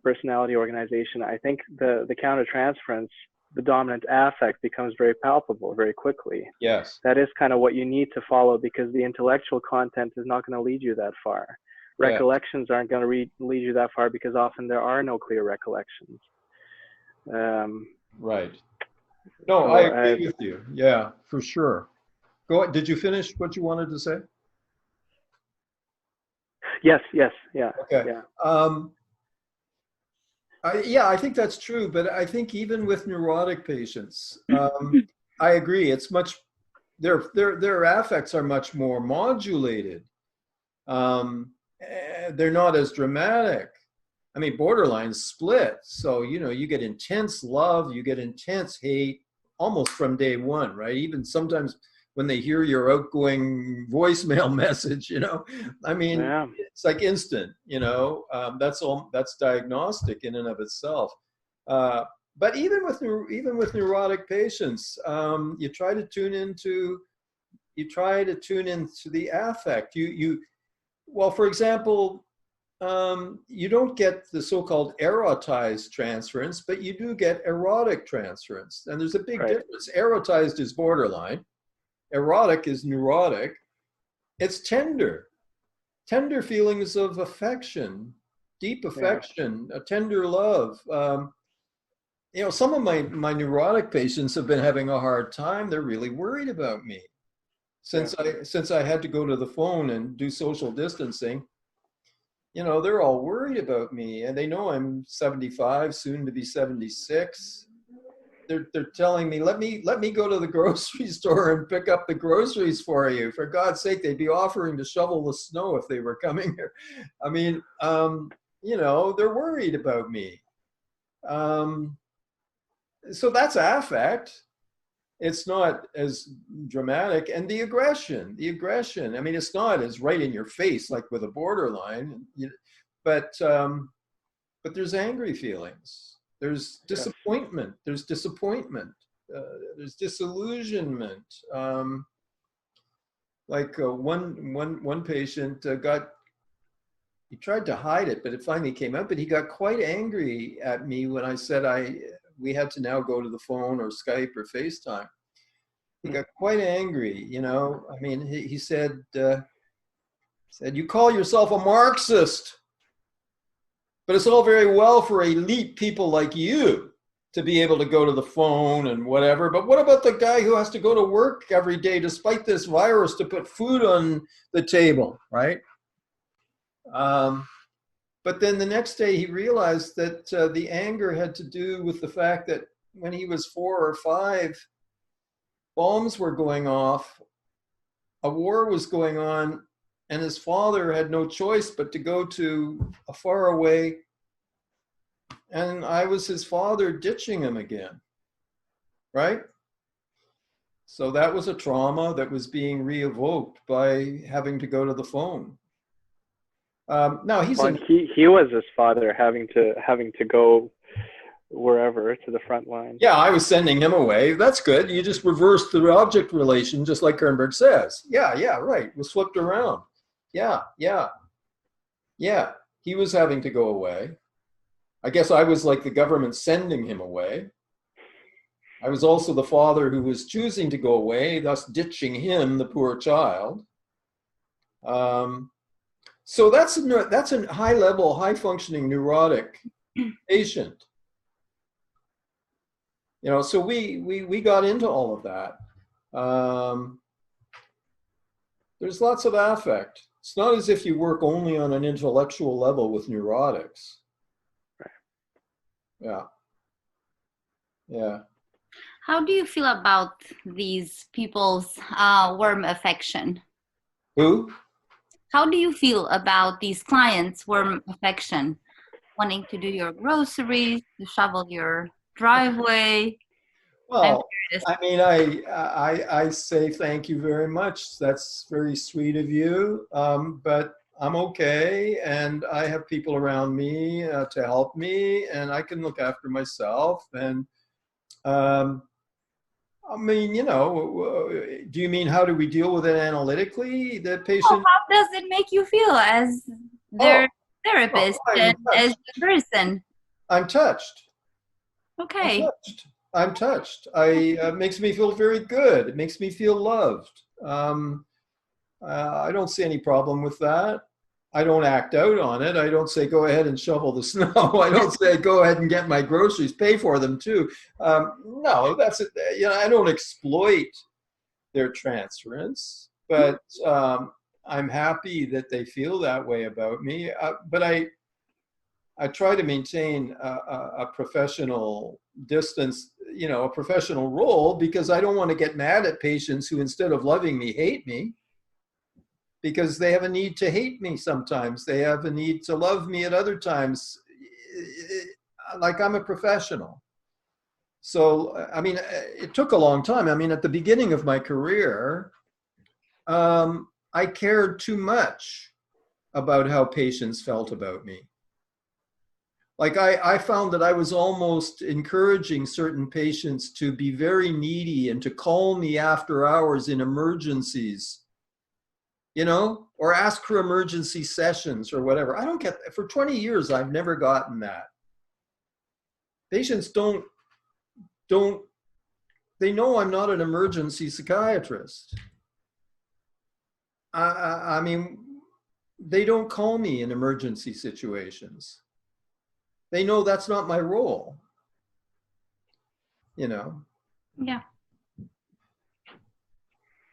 personality organization. I think the countertransference, the dominant affect, becomes very palpable very quickly. Yes. That is kind of what you need to follow, because the intellectual content is not going to lead you that far. Recollections aren't going to lead you that far, because often there are no clear recollections. Right. No, so I agree with you. Yeah, for sure. Go ahead. Did you finish what you wanted to say? Yes. Yeah. Okay. Yeah. I think that's true, but I think even with neurotic patients, I agree. It's much, their affects are much more modulated. They're not as dramatic. I mean, borderline split. So, you get intense love, you get intense hate almost from day one, right? Even sometimes when they hear your outgoing voicemail message, I mean, it's like instant, that's diagnostic in and of itself. But even with neurotic patients, you try to tune into the affect. Well, for example, you don't get the so-called erotized transference, but you do get erotic transference. And there's a big difference. Erotized is borderline. Erotic is neurotic. It's tender feelings of affection, deep affection, a tender love. Some of my neurotic patients have been having a hard time. They're really worried about me. Since I had to go to the phone and do social distancing, they're all worried about me, and they know I'm 75, soon to be 76. They're telling me, let me go to the grocery store and pick up the groceries for you. For God's sake, they'd be offering to shovel the snow if they were coming here. I mean, they're worried about me. So that's affect. It's not as dramatic. And the aggression, I mean, it's not as right in your face like with a borderline, but there's angry feelings. There's disappointment. There's disappointment. There's disillusionment. One patient he tried to hide it, but it finally came out. But he got quite angry at me when I said we had to now go to the phone or Skype or FaceTime. He got quite angry, I mean, he said, you call yourself a Marxist, but it's all very well for elite people like you to be able to go to the phone and whatever. But what about the guy who has to go to work every day despite this virus to put food on the table, right? But then the next day he realized that the anger had to do with the fact that when he was 4 or 5, bombs were going off, a war was going on, and his father had no choice but to go to a faraway, and I was his father ditching him again, right? So that was a trauma that was being re-evoked by having to go to the phone. Now he was his father having to go wherever to the front line. Yeah, I was sending him away. That's good. You just reversed the object relation, just like Kernberg says. Yeah, right. It was flipped around. Yeah. He was having to go away. I guess I was like the government sending him away. I was also the father who was choosing to go away, thus ditching him, the poor child. So that's a high-level, high-functioning neurotic patient. So we got into all of that. There's lots of affect. It's not as if you work only on an intellectual level with neurotics. Yeah. How do you feel about these people's warm affection? Who? How do you feel about these clients' warm affection? Wanting to do your groceries, to shovel your driveway? Well, I mean, I say thank you very much. That's very sweet of you. But I'm okay, and I have people around me to help me, and I can look after myself. And I mean, do you mean how do we deal with it analytically? The Oh, patient. how does it make you feel as Oh, their therapist I'm and as touched. a person? I'm touched. I'm Okay. touched. I'm touched. Makes me feel very good. It makes me feel loved. I don't see any problem with that. I don't act out on it. I don't say, go ahead and shovel the snow. I don't say, go ahead and get my groceries, pay for them too. No, that's it. I don't exploit their transference, but I'm happy that they feel that way about me. But I try to maintain a professional distance, a professional role, because I don't want to get mad at patients who, instead of loving me, hate me, because they have a need to hate me sometimes. They have a need to love me at other times. Like, I'm a professional. So, I mean, it took a long time. I mean, at the beginning of my career, I cared too much about how patients felt about me. Like, I found that I was almost encouraging certain patients to be very needy and to call me after hours in emergencies, or ask for emergency sessions or whatever. I don't get that. For 20 years, I've never gotten that. Patients they know I'm not an emergency psychiatrist. I mean, they don't call me in emergency situations. They know that's not my role, Yeah.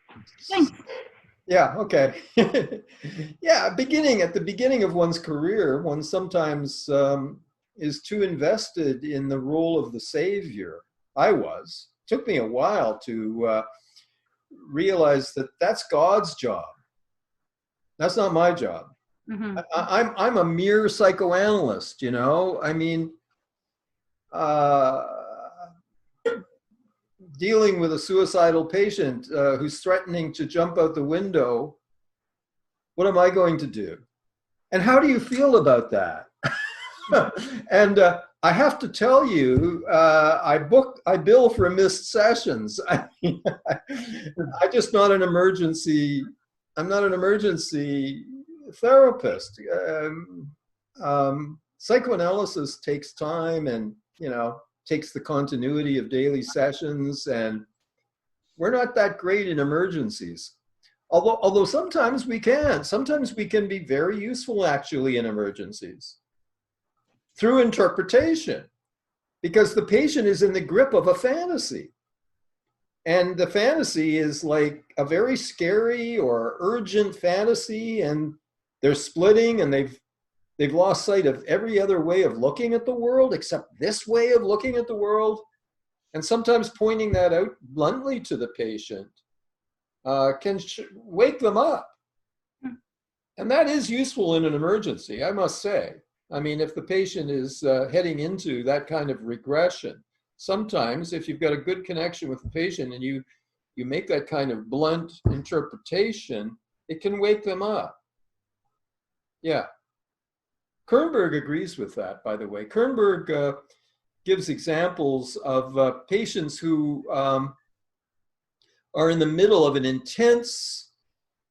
Thanks. Thanks. Yeah, okay. Yeah, at the beginning of one's career, one sometimes is too invested in the role of the savior. I was. It took me a while to realize that that's God's job. That's not my job. Mm-hmm. I'm a mere psychoanalyst, I mean, dealing with a suicidal patient who's threatening to jump out the window. What am I going to do? And how do you feel about that? And I have to tell you, I bill for missed sessions. I'm just not an emergency. I'm not an emergency therapist. Psychoanalysis takes time, and takes the continuity of daily sessions, and we're not that great in emergencies. Although sometimes we can. Sometimes we can be very useful, actually, in emergencies through interpretation, because the patient is in the grip of a fantasy. And the fantasy is like a very scary or urgent fantasy, and they're splitting, and they've lost sight of every other way of looking at the world except this way of looking at the world. And sometimes pointing that out bluntly to the patient can wake them up. And that is useful in an emergency, I must say. I mean, if the patient is heading into that kind of regression, sometimes if you've got a good connection with the patient and you make that kind of blunt interpretation, it can wake them up. Yeah. Kernberg agrees with that, by the way. Kernberg gives examples of patients who are in the middle of an intense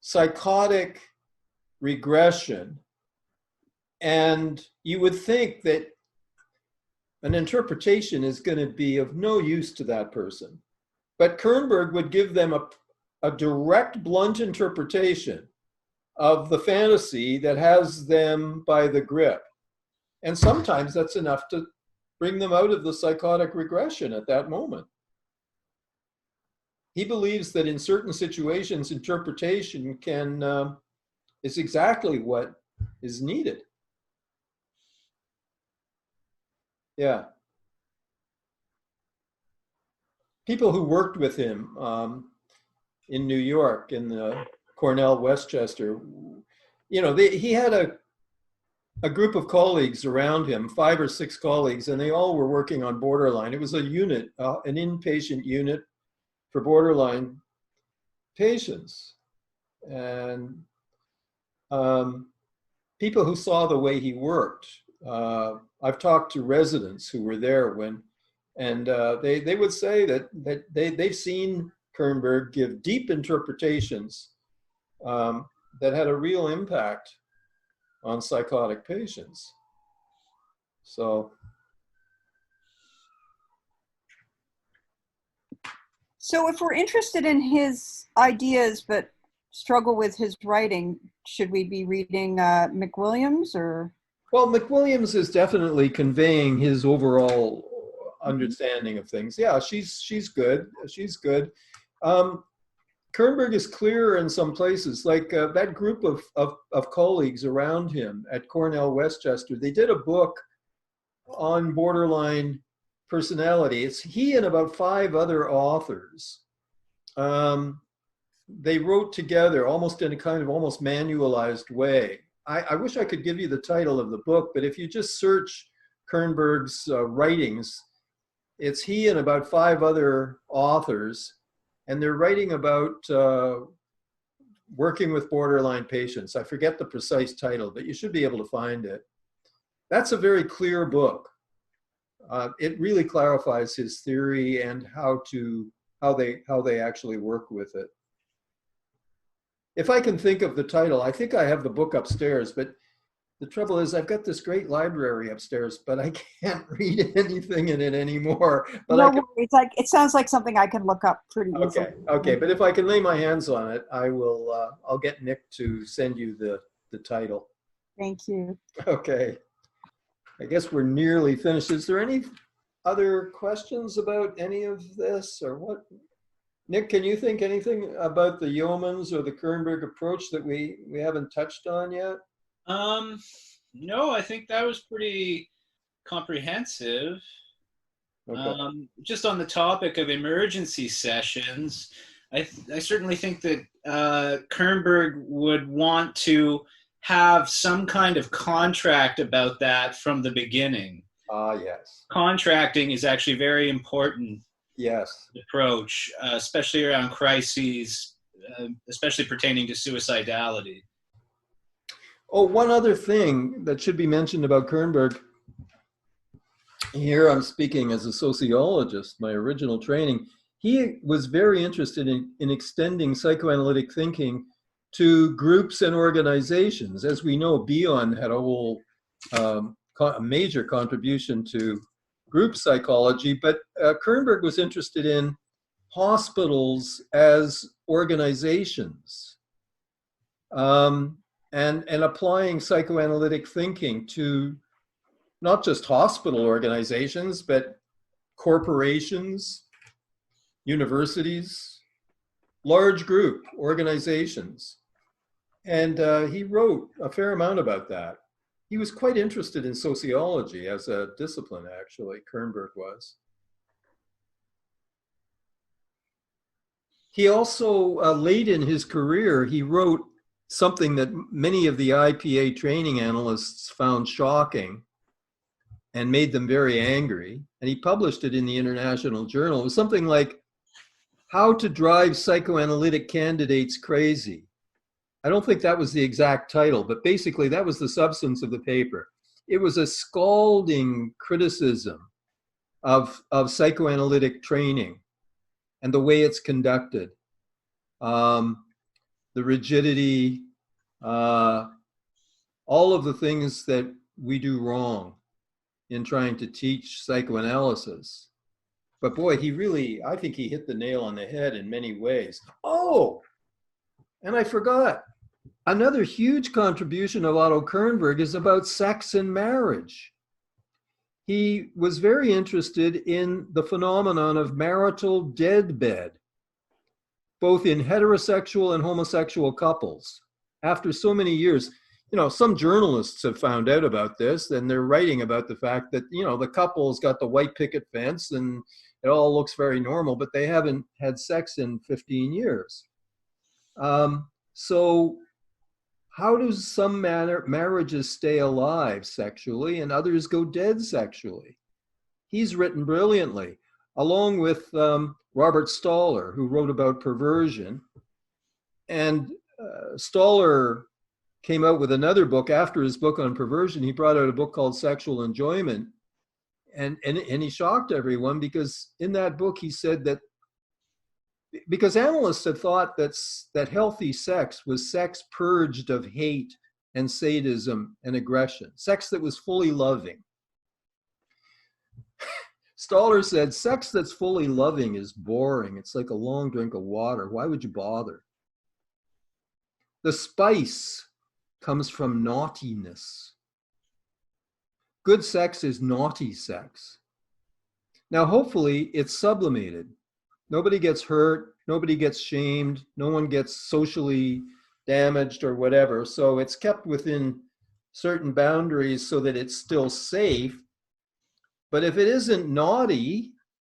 psychotic regression. And you would think that an interpretation is going to be of no use to that person. But Kernberg would give them a direct, blunt interpretation of the fantasy that has them by the grip. And sometimes that's enough to bring them out of the psychotic regression at that moment. He believes that in certain situations, interpretation is exactly what is needed. Yeah. People who worked with him in New York, in the Cornell Westchester, he had a group of colleagues around him, 5 or 6 colleagues, and they all were working on borderline. It was a unit, an inpatient unit for borderline patients. And people who saw the way he worked. I've talked to residents who were there when, and they would say that they've seen Kernberg give deep interpretations that had a real impact on psychotic patients. So if we're interested in his ideas but struggle with his writing, should we be reading McWilliams or? Well, McWilliams is definitely conveying his overall understanding of things. Yeah, she's good. She's good. Kernberg is clearer in some places, like that group of colleagues around him at Cornell Westchester. They did a book on borderline personality. It's he and about 5 other authors. They wrote together almost in a kind of almost manualized way. I wish I could give you the title of the book, but if you just search Kernberg's writings, it's he and about 5 other authors, and they're writing about working with borderline patients. I forget the precise title, but you should be able to find it. That's a very clear book. It really clarifies his theory and how they actually work with it. If I can think of the title, I think I have the book upstairs, but the trouble is I've got this great library upstairs, but I can't read anything in it anymore. But No, it's like, it sounds like something I can look up pretty easily. Okay, but if I can lay my hands on it, I will, I'll get Nick to send you the title. Thank you. Okay. I guess we're nearly finished. Is there any other questions about any of this or what? Nick, can you think anything about the Yeomans or the Kernberg approach that we haven't touched on yet? No, I think that was pretty comprehensive. Okay. Just on the topic of emergency sessions, I certainly think that Kernberg would want to have some kind of contract about that from the beginning. Yes. Contracting is actually very important. Yes. Approach, especially around crises, especially pertaining to suicidality. Oh, one other thing that should be mentioned about Kernberg. Here I'm speaking as a sociologist, my original training. He was very interested in extending psychoanalytic thinking to groups and organizations. As we know, Bion had a whole a major contribution to group psychology, but Kernberg was interested in hospitals as organizations and applying psychoanalytic thinking to not just hospital organizations, but corporations, universities, large group organizations. And he wrote a fair amount about that. He was quite interested in sociology as a discipline, actually, Kernberg was. He also, late in his career, he wrote something that many of the IPA training analysts found shocking and made them very angry. And he published it in the International Journal. It was something like, How to Drive Psychoanalytic Candidates Crazy. I don't think that was the exact title, but basically that was the substance of the paper. It was a scalding criticism of psychoanalytic training and the way it's conducted. The rigidity, all of the things that we do wrong in trying to teach psychoanalysis. But boy, I think he hit the nail on the head in many ways. Oh, and I forgot. Another huge contribution of Otto Kernberg is about sex and marriage. He was very interested in the phenomenon of marital deadbed, both in heterosexual and homosexual couples. After so many years, some journalists have found out about this, and they're writing about the fact that, the couple's got the white picket fence and it all looks very normal, but they haven't had sex in 15 years. So how do some marriages stay alive sexually and others go dead sexually? He's written brilliantly, along with Robert Stoller, who wrote about perversion. And Stoller came out with another book after his book on perversion. He brought out a book called Sexual Enjoyment. And he shocked everyone, because in that book he said that because analysts had thought that healthy sex was sex purged of hate and sadism and aggression, sex that was fully loving. Stoller said, sex that's fully loving is boring. It's like a long drink of water. Why would you bother? The spice comes from naughtiness. Good sex is naughty sex. Now, hopefully, it's sublimated. Nobody gets hurt. Nobody gets shamed. No one gets socially damaged or whatever. So it's kept within certain boundaries so that it's still safe. But if it isn't naughty,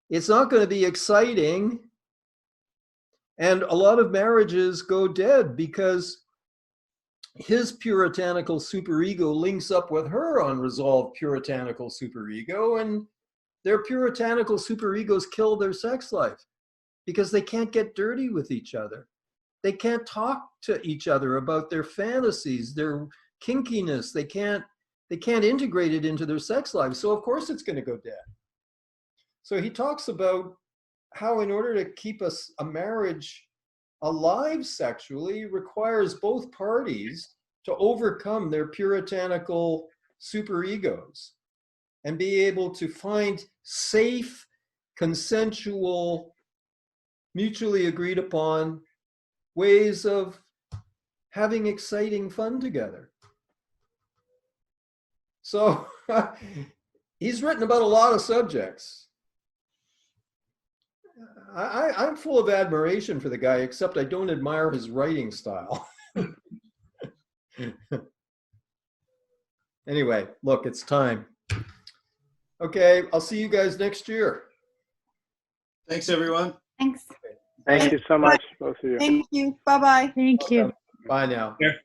it's not going to be exciting. And a lot of marriages go dead because his puritanical superego links up with her unresolved puritanical superego, and their puritanical superegos kill their sex life because they can't get dirty with each other. They can't talk to each other about their fantasies, their kinkiness. They can't integrate it into their sex lives. So of course it's going to go dead. So he talks about how in order to keep a marriage alive sexually requires both parties to overcome their puritanical superegos and be able to find safe, consensual, mutually agreed upon ways of having exciting fun together. So he's written about a lot of subjects. I'm full of admiration for the guy, except I don't admire his writing style. Anyway, look, it's time. Okay, I'll see you guys next year. Thanks, everyone. Thanks. Thank you so much, both of you. Thank you. Bye-bye. Thank you. Bye now. Here.